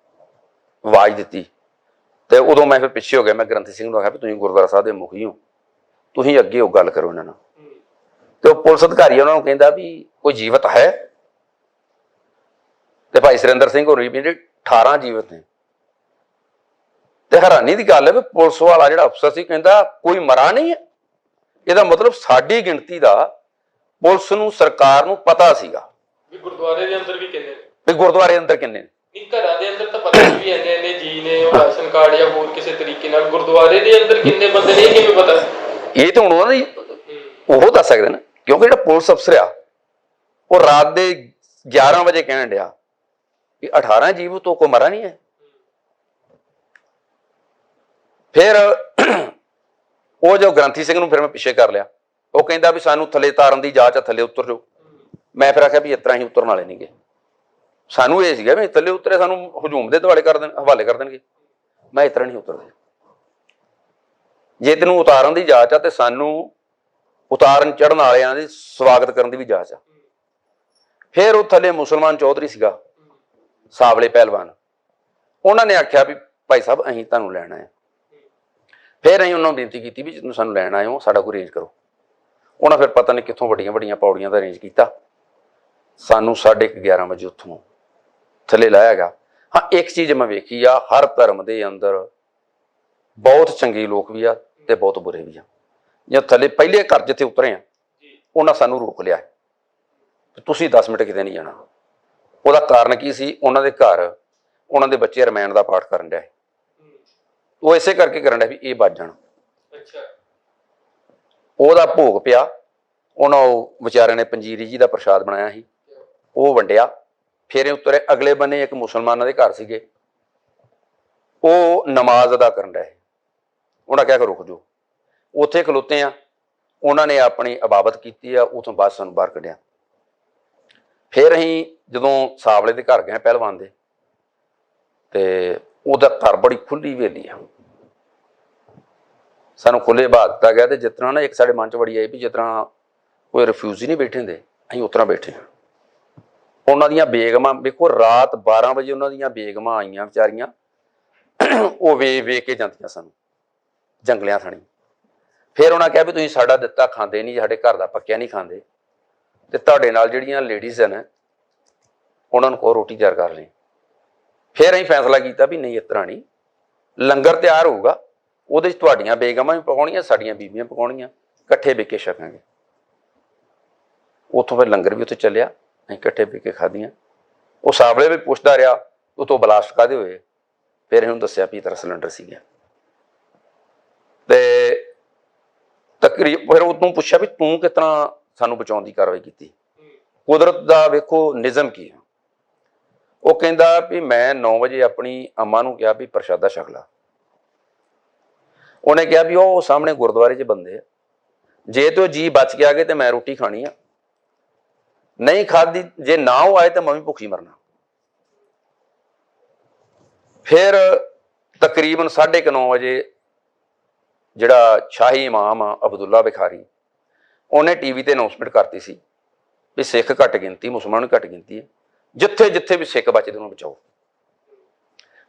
ਆਵਾਜ਼ ਦਿੱਤੀ, ਤੇ ਉਦੋਂ ਮੈਂ ਫਿਰ ਪਿੱਛੇ ਹੋ ਗਿਆ। ਮੈਂ ਗ੍ਰੰਥੀ ਸਿੰਘ ਨੂੰ ਆਖਿਆ ਵੀ ਤੁਸੀਂ ਗੁਰਦੁਆਰਾ ਸਾਹਿਬ ਦੇ ਮੁਖੀ ਹੋ, ਤੁਸੀਂ ਅੱਗੇ ਹੋ, ਗੱਲ ਕਰੋ ਇਹਨਾਂ ਨਾਲ। ਤੇ ਉਹ ਪੁਲਿਸ ਅਧਿਕਾਰੀ ਉਹਨਾਂ ਨੂੰ ਕਹਿੰਦਾ ਵੀ ਕੋਈ ਜੀਵਤ ਹੈ? ਤੇ ਭਾਈ ਸੁਰਿੰਦਰ ਸਿੰਘ ਹੋਰੀ ਵੀ 18 ਜੀਵਤ ਨੇ। ਤੇ ਹੈਰਾਨੀ ਦੀ ਗੱਲ ਹੈ ਵੀ ਪੁਲਿਸ ਵਾਲਾ ਜਿਹੜਾ ਅਫਸਰ ਸੀ ਕਹਿੰਦਾ ਕੋਈ ਮਰਾ ਨਹੀਂ ਹੈ। ਇਹਦਾ ਮਤਲਬ ਸਾਡੀ ਗਿਣਤੀ ਦਾ ਪੁਲਿਸ ਨੂੰ, ਸਰਕਾਰ ਨੂੰ ਪਤਾ ਸੀਗਾ ਵੀ ਗੁਰਦੁਆਰੇ ਦੇ ਅੰਦਰ ਵੀ ਕਿੰਨੇ ਨੇ, ਵੀ ਗੁਰਦੁਆਰੇ ਅੰਦਰ ਕਿੰਨੇ ਨੇ। ਨਹੀਂ, ਘਰਾਂ ਦੇ ਅੰਦਰ ਤਾਂ ਪਤਾ ਨਹੀਂ ਵੀ ਇੰਨੇ ਜੀ ਨੇ, ਉਹ ਰਾਸ਼ਨ ਕਾਰਡ ਜਾਂ ਹੋਰ ਕਿਸੇ ਤਰੀਕੇ ਨਾਲ। ਗੁਰਦੁਆਰੇ ਦੇ ਅੰਦਰ ਕਿੰਨੇ ਬੰਦੇ ਨੇ ਇਹ ਕਿਵੇਂ ਪਤਾ? ਇਹ ਤਾਂ ਹੁਣ ਉਹਨਾਂ ਦੀ ਉਹ ਦੱਸ ਸਕਦੇ ਨਾ, ਕਿਉਂਕਿ ਜਿਹੜਾ ਪੁਲਿਸ ਅਫਸਰ ਆ ਉਹ ਰਾਤ ਦੇ 11 ਵਜੇ ਕਹਿਣ ਡਿਆ ਕਿ 18 ਜੀਵ ਤੋਂ ਕੋਈ ਮਰਾ ਨਹੀਂ ਹੈ। ਫਿਰ ਉਹ ਜੋ ਗ੍ਰੰਥੀ ਸਿੰਘ ਨੂੰ ਫਿਰ ਮੈਂ ਪਿੱਛੇ ਕਰ ਲਿਆ। ਉਹ ਕਹਿੰਦਾ ਵੀ ਸਾਨੂੰ ਥੱਲੇ ਤਾਰਨ ਦੀ ਜਾਂਚ ਆ, ਥੱਲੇ ਉਤਰ ਜਾਓ। ਮੈਂ ਫਿਰ ਆਖਿਆ ਵੀ ਇਸ ਤਰ੍ਹਾਂ ਹੀ ਉਤਰਨ ਵਾਲੇ ਨਹੀਂਗੇ। ਸਾਨੂੰ ਇਹ ਸੀਗਾ ਵੀ ਥੱਲੇ ਉਤਰੇ ਸਾਨੂੰ ਹਜੂਮ ਦੇ ਹਵਾਲੇ ਕਰ ਦੇਣਗੇ। ਮੈਂ ਇਸ ਤਰ੍ਹਾਂ ਨਹੀਂ ਉਤਰਦੇ। ਜੇ ਤੈਨੂੰ ਉਤਾਰਨ ਦੀ ਜਾਂਚ ਆ ਤੇ ਸਾਨੂੰ ਉਤਾਰਨ ਚੜ੍ਹਨ ਵਾਲਿਆਂ ਦੇ ਸਵਾਗਤ ਕਰਨ ਦੀ ਵੀ ਜਾਂਚ ਆ। ਫਿਰ ਉਹ ਥੱਲੇ ਮੁਸਲਮਾਨ ਚੌਧਰੀ ਸੀਗਾ, ਸਾਬਲੇ ਪਹਿਲਵਾਨ, ਉਹਨਾਂ ਨੇ ਆਖਿਆ ਵੀ ਭਾਈ ਸਾਹਿਬ ਅਸੀਂ ਤੁਹਾਨੂੰ ਲੈਣਾ ਹੈ। ਫਿਰ ਅਸੀਂ ਉਹਨਾਂ ਨੂੰ ਬੇਨਤੀ ਕੀਤੀ ਵੀ ਜਦੋਂ ਸਾਨੂੰ ਲੈਣ ਆਏ ਹੋ ਸਾਡਾ ਕੋਈ ਅਰੇਂਜ ਕਰੋ। ਉਹਨਾਂ ਫਿਰ ਪਤਾ ਨਹੀਂ ਕਿੱਥੋਂ ਵੱਡੀਆਂ ਵੱਡੀਆਂ ਪੌੜੀਆਂ ਦਾ ਅਰੇਂਜ ਕੀਤਾ। ਸਾਨੂੰ 11:30 ਵਜੇ ਉੱਥੋਂ ਥੱਲੇ ਲਾਇਆ ਗਿਆ। ਹਾਂ, ਇੱਕ ਚੀਜ਼ ਮੈਂ ਵੇਖੀ ਆ, ਹਰ ਧਰਮ ਦੇ ਅੰਦਰ ਬਹੁਤ ਚੰਗੇ ਲੋਕ ਵੀ ਆ ਤੇ ਬਹੁਤ ਬੁਰੇ ਵੀ ਆ। ਜੇ ਥੱਲੇ ਪਹਿਲੇ ਘਰ ਜਿੱਥੇ ਉਤਰੇ ਆ, ਉਹਨਾਂ ਸਾਨੂੰ ਰੋਕ ਲਿਆ, ਤੁਸੀਂ 10 ਮਿੰਟ ਕਿਤੇ ਨਹੀਂ ਜਾਣਾ। ਉਹਦਾ ਕਾਰਨ ਕੀ ਸੀ? ਉਹਨਾਂ ਦੇ ਘਰ ਉਹਨਾਂ ਦੇ ਬੱਚੇ ਰਮਾਇਣ ਦਾ ਪਾਠ ਕਰਨ ਡਿਆ। ਉਹ ਇਸੇ ਕਰਕੇ ਕਰਨ ਡਿਆ ਵੀ ਇਹ ਬਚ ਜਾਣ। ਉਹਦਾ ਭੋਗ ਪਿਆ। ਉਹਨਾਂ ਵਿਚਾਰਿਆਂ ਨੇ ਪੰਜੀਰੀ ਜੀ ਦਾ ਪ੍ਰਸ਼ਾਦ ਬਣਾਇਆ ਸੀ, ਉਹ ਵੰਡਿਆ। ਫਿਰ ਉਤਰੇ ਅਗਲੇ ਬੰਨੇ ਇੱਕ ਮੁਸਲਮਾਨਾਂ ਦੇ ਘਰ ਸੀਗੇ, ਉਹ ਨਮਾਜ਼ ਅਦਾ ਕਰਨ ਰਹੇ। ਉਹਨਾਂ ਕਿਹਾ ਕਿ ਰੁਕ ਜਾਓ। ਉੱਥੇ ਖਲੋਤੇ ਆ, ਉਹਨਾਂ ਨੇ ਆਪਣੀ ਇਬਾਦਤ ਕੀਤੀ ਆ। ਉਥੋਂ ਬਾਅਦ ਸਾਨੂੰ ਬਾਹਰ ਕੱਢਿਆ। ਫਿਰ ਅਸੀਂ ਜਦੋਂ ਸਾਵਲੇ ਦੇ ਘਰ ਗਏ ਪਹਿਲਵਾਨ ਦੇ, ਤੇ ਉਹਦਾ ਘਰ ਬੜੀ ਖੁੱਲੀ ਹਵੇਲੀ ਆ, ਸਾਨੂੰ ਖੁੱਲੇ ਬਾਹਰ ਦਿੱਤਾ ਗਿਆ। ਤੇ ਜਿਸ ਤਰ੍ਹਾਂ ਨਾ ਇੱਕ ਸਾਡੇ ਮਨ 'ਚ ਬੜੀ ਆਈ ਵੀ ਜਿਸ ਤਰ੍ਹਾਂ ਕੋਈ ਰਿਫਿਊਜੀ ਨਹੀਂ ਬੈਠੇ ਹੁੰਦੇ, ਅਸੀਂ ਉਸ ਤਰ੍ਹਾਂ ਬੈਠੇ ਹਾਂ। ਉਹਨਾਂ ਦੀਆਂ ਬੇਗਮਾਂ ਵੇਖੋ, ਰਾਤ 12 ਵਜੇ ਉਹਨਾਂ ਦੀਆਂ ਬੇਗਮਾਂ ਆਈਆਂ ਵਿਚਾਰੀਆਂ, ਉਹ ਵੇਖ ਕੇ ਜਾਂਦੀਆਂ ਸਾਨੂੰ ਜੰਗਲਿਆਂ ਥਾਣੀ। ਫਿਰ ਉਹਨਾਂ ਕਿਹਾ ਵੀ ਤੁਸੀਂ ਸਾਡਾ ਦਿੱਤਾ ਖਾਂਦੇ ਨਹੀਂ, ਸਾਡੇ ਘਰ ਦਾ ਪੱਕਿਆ ਨਹੀਂ ਖਾਂਦੇ, ਤੇ ਤੁਹਾਡੇ ਨਾਲ ਜਿਹੜੀਆਂ ਲੇਡੀਜ਼ ਹਨ ਉਹਨਾਂ ਨੂੰ ਕਹੋ ਰੋਟੀ ਤਿਆਰ ਕਰ ਲਈ। ਫਿਰ ਅਸੀਂ ਫੈਸਲਾ ਕੀਤਾ ਵੀ ਨਹੀਂ, ਇਸ ਤਰ੍ਹਾਂ ਨਹੀਂ, ਲੰਗਰ ਤਿਆਰ ਹੋਊਗਾ, ਉਹਦੇ 'ਚ ਤੁਹਾਡੀਆਂ ਬੇਗਮਾਂ ਵੀ ਪਕਾਉਣੀਆਂ, ਸਾਡੀਆਂ ਬੀਬੀਆਂ ਪਕਾਉਣੀਆਂ, ਇਕੱਠੇ ਬਹਿ ਕੇ ਛਕਾਂਗੇ। ਉੱਥੋਂ ਫਿਰ ਲੰਗਰ ਵੀ ਉੱਥੇ ਚੱਲਿਆ, ਅਸੀਂ ਇਕੱਠੇ ਬਹਿ ਕੇ ਖਾਧੀਆਂ। ਉਹ ਸਾਵਲੇ ਵੀ ਪੁੱਛਦਾ ਰਿਹਾ ਉਤੋਂ ਬਲਾਸਟ ਕਾਹਦੇ ਹੋਏ। ਫਿਰ ਇਹਨੂੰ ਦੱਸਿਆ ਵੀ ਤਰ੍ਹਾਂ ਸਿਲੰਡਰ ਸੀਗਾ। ਤੇ ਤਕਰੀਬ ਫਿਰ ਉਹਨੂੰ ਪੁੱਛਿਆ ਵੀ ਤੂੰ ਕਿਸ ਤਰ੍ਹਾਂ ਸਾਨੂੰ ਬਚਾਉਣ ਦੀ ਕਾਰਵਾਈ ਕੀਤੀ। ਕੁਦਰਤ ਦਾ ਵੇਖੋ ਨਿਜ਼ਮ ਕੀ ਆ। ਉਹ ਕਹਿੰਦਾ ਵੀ ਮੈਂ 9 ਵਜੇ ਆਪਣੀ ਅੰਮਾ ਨੂੰ ਕਿਹਾ ਵੀ ਪ੍ਰਸ਼ਾਦਾ ਛਕ ਲਾ। ਉਹਨੇ ਕਿਹਾ ਵੀ ਉਹ ਸਾਹਮਣੇ ਗੁਰਦੁਆਰੇ 'ਚ ਬੰਦੇ ਆ, ਜੇ ਤੇ ਉਹ ਜੀ ਬਚ ਕੇ ਆ ਗਏ ਤੇ ਮੈਂ ਰੋਟੀ ਖਾਣੀ ਆ, ਨਹੀਂ ਖਾਧੀ, ਜੇ ਨਾ ਉਹ ਆਏ ਤਾਂ ਮੈਂ ਵੀ ਭੁੱਖੀ ਮਰਨਾ। ਫਿਰ ਤਕਰੀਬਨ 9:30 ਵਜੇ ਜਿਹੜਾ ਸ਼ਾਹੀ ਇਮਾਮ ਆ ਅਬਦੁੱਲਾ ਬੁਖਾਰੀ, ਉਹਨੇ ਟੀਵੀ ਤੇ ਅਨਾਊਂਸਮੈਂਟ ਕਰਤੀ ਸੀ ਵੀ ਸਿੱਖ ਘੱਟ ਗਿਣਤੀ, ਮੁਸਲਮਾਨ ਘੱਟ ਗਿਣਤੀ ਹੈ, ਜਿੱਥੇ ਜਿੱਥੇ ਵੀ ਸਿੱਖ ਬਚਦੇ ਉਹਨੂੰ ਬਚਾਓ।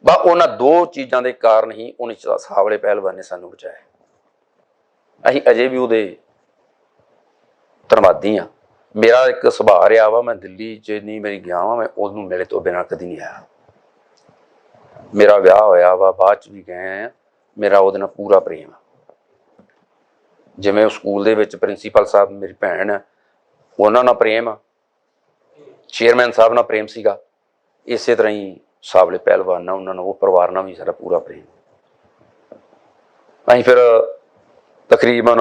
ਬਸ ਉਹਨਾਂ 2 ਚੀਜ਼ਾਂ ਦੇ ਕਾਰਨ ਹੀ ਉਹਨੇ ਸਾਵਲੇ ਪਹਿਲਵਾਨ ਨੇ ਸਾਨੂੰ ਬਚਾਇਆ। ਅਸੀਂ ਅਜੇ ਵੀ ਉਹਦੇ ਧੰਨਵਾਦੀ ਹਾਂ। ਮੇਰਾ ਇੱਕ ਸੁਭਾਅ ਰਿਹਾ ਵਾ, ਮੈਂ ਦਿੱਲੀ 'ਚ ਨਹੀਂ ਮੇਰੀ ਗਿਆ ਵਾ, ਮੈਂ ਉਹਨੂੰ ਮਿਲੇ ਤੋਂ ਬਿਨਾਂ ਕਦੀ ਨਹੀਂ ਆਇਆ। ਮੇਰਾ ਵਿਆਹ ਹੋਇਆ ਵਾ, ਬਾਅਦ 'ਚ ਵੀ ਗਏ ਆ, ਮੇਰਾ ਉਹਦੇ ਨਾਲ ਪੂਰਾ ਪ੍ਰੇਮ ਆ। ਜਿਵੇਂ ਸਕੂਲ ਦੇ ਵਿੱਚ ਪ੍ਰਿੰਸੀਪਲ ਸਾਹਿਬ ਮੇਰੀ ਭੈਣ ਆ, ਉਹਨਾਂ ਨਾਲ ਪ੍ਰੇਮ ਆ, ਚੇਅਰਮੈਨ ਸਾਹਿਬ ਨਾਲ ਪ੍ਰੇਮ ਸੀਗਾ, ਇਸੇ ਤਰ੍ਹਾਂ ਹੀ ਸਾਵਲੇ ਪਹਿਲਵਾਨ ਨਾਲ, ਉਹਨਾਂ ਨਾਲ, ਉਹ ਪਰਿਵਾਰ ਨਾਲ ਵੀ ਸਾਡਾ ਪੂਰਾ ਪ੍ਰੇਮ। ਅਸੀਂ ਫਿਰ ਤਕਰੀਬਨ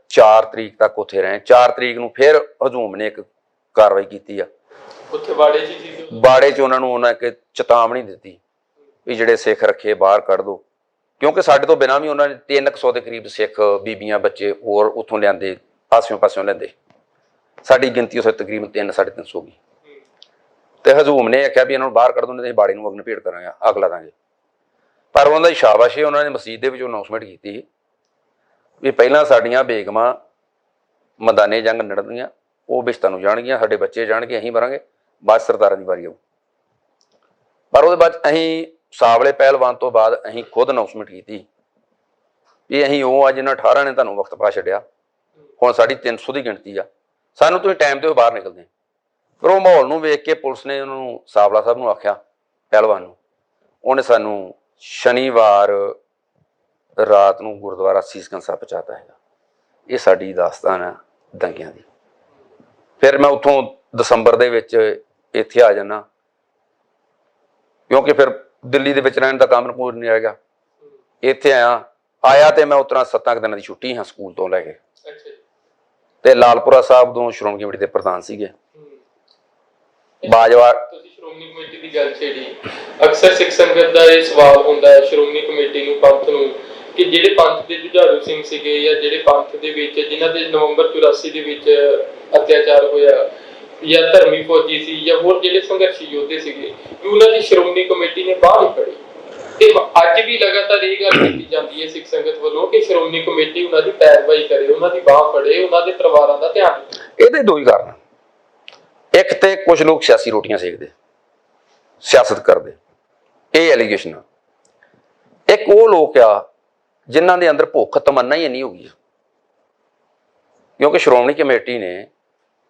4 ਤਰੀਕ ਤੱਕ ਉੱਥੇ ਰਹੇ। 4 ਤਰੀਕ ਨੂੰ ਫਿਰ ਹਜੂਮ ਨੇ ਇੱਕ ਕਾਰਵਾਈ ਕੀਤੀ ਆ ਉੱਥੇ ਬਾੜੇ 'ਚ ਸੀ। ਬਾੜੇ 'ਚ ਉਹਨਾਂ ਇੱਕ ਚੇਤਾਵਨੀ ਦਿੱਤੀ ਵੀ ਜਿਹੜੇ ਸਿੱਖ ਰੱਖੇ ਬਾਹਰ ਕੱਢ ਦਿਓ, ਕਿਉਂਕਿ ਸਾਡੇ ਤੋਂ ਬਿਨਾਂ ਵੀ ਉਹਨਾਂ ਨੇ 300 ਦੇ ਕਰੀਬ ਸਿੱਖ ਬੀਬੀਆਂ ਬੱਚੇ ਹੋਰ ਉੱਥੋਂ ਲਿਆਂਦੇ, ਆਸਿਓਂ ਪਾਸਿਓਂ ਲੈਂਦੇ। ਸਾਡੀ ਗਿਣਤੀ ਉੱਥੇ ਤਕਰੀਬਨ 300-350 ਹੋ ਗਈ। ਤੇ ਹਜੂਮ ਨੇ ਆਖਿਆ ਵੀ ਇਹਨਾਂ ਨੂੰ ਬਾਹਰ ਕੱਢ ਦਿਓ, ਨਹੀਂ ਬਾੜੇ ਨੂੰ ਅਗਨ ਭੇਟ ਕਰਾਂਗੇ, ਅੱਗ ਲਾ ਦਾਂਗੇ। ਪਰ ਉਹਨਾਂ ਦੀ ਸ਼ਾਬਾਸ਼, ਉਹਨਾਂ ਨੇ ਮਸਜਿਦ ਦੇ ਵਿੱਚ ਅਨਾਊਂਸਮੈਂਟ ਕੀਤੀ ਵੀ ਪਹਿਲਾਂ ਸਾਡੀਆਂ ਬੇਗਮਾਂ ਮੈਦਾਨੇ ਜੰਗ ਲੜਦੀਆਂ, ਉਹ ਬਿਸ਼ਤਾਂ ਨੂੰ ਜਾਣਗੀਆਂ, ਸਾਡੇ ਬੱਚੇ ਜਾਣਗੇ, ਅਸੀਂ ਮਰਾਂਗੇ, ਬਾਅਦ ਸਰਦਾਰਾਂ ਦੀ ਵਾਰੀ ਆਊ। ਪਰ ਉਹਦੇ ਬਾਅਦ ਅਸੀਂ ਸਾਵਲੇ ਪਹਿਲਵਾਨ ਤੋਂ ਬਾਅਦ ਅਸੀਂ ਖੁਦ ਅਨਾਊਂਸਮੈਂਟ ਕੀਤੀ ਵੀ ਅਸੀਂ ਉਹ ਆ ਜਿਹਨਾਂ 18 ਨੇ ਤੁਹਾਨੂੰ ਵਕਤ ਪਾ ਛੱਡਿਆ, ਹੁਣ ਸਾਡੀ 300 ਦੀ ਗਿਣਤੀ ਆ, ਸਾਨੂੰ ਤੁਸੀਂ ਟਾਈਮ ਤੇ ਬਾਹਰ ਨਿਕਲਦੇ। ਪਰ ਉਹ ਮਾਹੌਲ ਨੂੰ ਵੇਖ ਕੇ ਪੁਲਿਸ ਨੇ ਉਹਨੂੰ, ਸਾਵਲਾ ਸਾਹਿਬ ਨੂੰ ਆਖਿਆ ਪਹਿਲਵਾਨ ਨੂੰ, ਉਹਨੇ ਸਾਨੂੰ ਸ਼ਨੀਵਾਰ ਰਾਤ ਨੂੰ ਗੁਰਦੁਆਰਾ ਸੀਸਗੰਜ ਸਾਹਿਬ ਪਹੁੰਚਾਤਾ ਹੈਗਾ। ਇਹ ਸਾਡੀ ਦਾਸਤਾਨ ਹੈ ਦੰਗਿਆਂ ਦੀ। ਫਿਰ ਮੈਂ ਉੱਥੋਂ ਦਸੰਬਰ ਦੇ ਵਿੱਚ ਇੱਥੇ ਆ ਜਾਣਾ, ਕਿਉਂਕਿ ਫਿਰ ਦਿੱਲੀ ਦੇ ਵਿੱਚ ਰਹਿਣ ਦਾ ਕੰਮ ਪੂਰ ਨਹੀਂ ਹੈਗਾ। ਇੱਥੇ ਆਇਆ ਤੇ ਮੈਂ ਉਤਰਾ 7 ਦਿਨਾਂ ਦੀ ਛੁੱਟੀ ਹਾਂ ਸਕੂਲ ਤੋਂ ਲੈ ਕੇ। ਤੇ ਲਾਲਪੁਰਾ ਸਾਹਿਬ ਤੋਂ ਸ਼੍ਰੋਮਣੀ ਕਮੇਟੀ ਦੇ ਪ੍ਰਧਾਨ ਸੀਗੇ ਬਾਜਵਾ। ਤੁਸੀਂ ਸ਼੍ਰੋਮਣੀ ਕਮੇਟੀ ਦੀ ਗੱਲ ਛੇੜੀ, ਅਕਸਰ ਸਿੱਖ ਸੰਗਤ ਦਾ ਇਹ ਸਵਾਲ ਹੁੰਦਾ ਹੈ ਸ਼੍ਰੋਮਣੀ ਕਮੇਟੀ ਨੂੰ, ਪੰਥ ਨੂੰ, ਕਿ ਜਿਹੜੇ ਪੰਥ ਦੇ ਜੁਝਾਰੂ ਸਿੰਘ ਸੀਗੇ ਜਾਂ ਜਿਹੜੇ ਪੰਥ ਦੇ ਵਿੱਚ ਜਿਨ੍ਹਾਂ ਦੇ ਨਵੰਬਰ 84 ਦੇ ਵਿੱਚ ਅਤਿਆਚਾਰ ਹੋਇਆ, ਜਾਂ ਧਰਮੀ ਫੌਜੀ ਸੀ ਜਾਂ ਹੋਰ ਜਿਹੜੇ ਸੰਘਰਸ਼ੀ ਯੋਧੇ ਸੀਗੇ, ਕਿ ਉਹਨਾਂ ਦੀ ਸ਼੍ਰੋਮਣੀ ਕਮੇਟੀ ਨੇ ਬਾਂਹ ਨਹੀਂ ਫੜੀ। ਤੇ ਅੱਜ ਵੀ ਲਗਾਤਾਰ ਇਹ ਗੱਲ ਕੀਤੀ ਜਾਂਦੀ ਹੈ ਸਿੱਖ ਸੰਗਤ ਵੱਲੋਂ ਕਿ ਸ਼੍ਰੋਮਣੀ ਕਮੇਟੀ ਉਹਨਾਂ ਦੀ ਪੈਰਵਾਈ ਕਰੇ, ਉਹਨਾਂ ਦੀ ਬਾਂਹ ਫੜੇ, ਉਹਨਾਂ ਦੇ ਪਰਿਵਾਰਾਂ ਦਾ ਧਿਆਨ ਰੱਖੇ। ਇਹਦੇ 2 ਹੀ ਕਾਰਨ। ਇੱਕ ਤੇ ਕੁਝ ਲੋਕ ਸਿਆਸੀ ਰੋਟੀਆਂ ਸੇਕਦੇ, ਸਿਆਸਤ ਕਰਦੇ, ਇਹ ਐਲੀਗੇਸ਼ਨ ਆ। ਇੱਕ ਉਹ ਲੋਕ ਆ ਜਿਨ੍ਹਾਂ ਦੇ ਅੰਦਰ ਭੁੱਖ ਤਮੰਨਾ ਹੀ ਇੰਨੀ ਹੋ ਗਈ, ਕਿਉਂਕਿ ਸ਼੍ਰੋਮਣੀ ਕਮੇਟੀ ਨੇ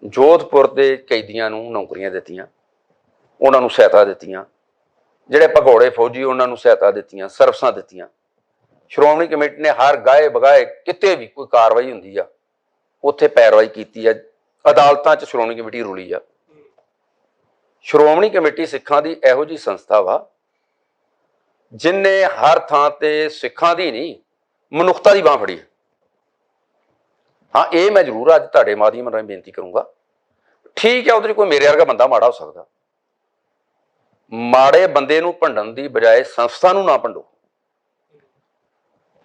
ਜੋਧਪੁਰ ਦੇ ਕੈਦੀਆਂ ਨੂੰ ਨੌਕਰੀਆਂ ਦਿੱਤੀਆਂ, ਉਹਨਾਂ ਨੂੰ ਸਹਾਇਤਾ ਦਿੱਤੀਆਂ, ਜਿਹੜੇ ਭਗੌੜੇ ਫੌਜੀ ਉਹਨਾਂ ਨੂੰ ਸਹਾਇਤਾ ਦਿੱਤੀਆਂ, ਸਰਵਿਸਾਂ ਦਿੱਤੀਆਂ। ਸ਼੍ਰੋਮਣੀ ਕਮੇਟੀ ਨੇ ਹਰ ਗਾਏ ਬਗਾਏ ਕਿਤੇ ਵੀ ਕੋਈ ਕਾਰਵਾਈ ਹੁੰਦੀ ਆ ਉੱਥੇ ਪੈਰਵਾਈ ਕੀਤੀ ਆ, ਅਦਾਲਤਾਂ 'ਚ ਸ਼੍ਰੋਮਣੀ ਕਮੇਟੀ ਰੁਲੀ ਆ। ਸ਼੍ਰੋਮਣੀ ਕਮੇਟੀ ਸਿੱਖਾਂ ਦੀ ਇਹੋ ਜਿਹੀ ਸੰਸਥਾ ਵਾ ਜਿਨਨੇ ਹਰ ਥਾਂ ਤੇ ਸਿੱਖਾਂ ਦੀ ਨਹੀਂ, ਮਨੁੱਖਤਾ ਦੀ ਬਾਂਹ ਫੜੀ। ਹਾਂ, ਇਹ ਮੈਂ ਜ਼ਰੂਰ ਅੱਜ ਤੁਹਾਡੇ ਮਾਧਿਅਮ ਰਾਹੀਂ ਬੇਨਤੀ ਕਰੂੰਗਾ, ਠੀਕ ਹੈ, ਉਹਦੇ 'ਚ ਕੋਈ ਮੇਰੇ ਵਰਗਾ ਬੰਦਾ ਮਾੜਾ ਹੋ ਸਕਦਾ। ਮਾੜੇ ਬੰਦੇ ਨੂੰ ਭੰਡਣ ਦੀ ਬਜਾਏ ਸੰਸਥਾ ਨੂੰ ਨਾ ਭੰਡੋ,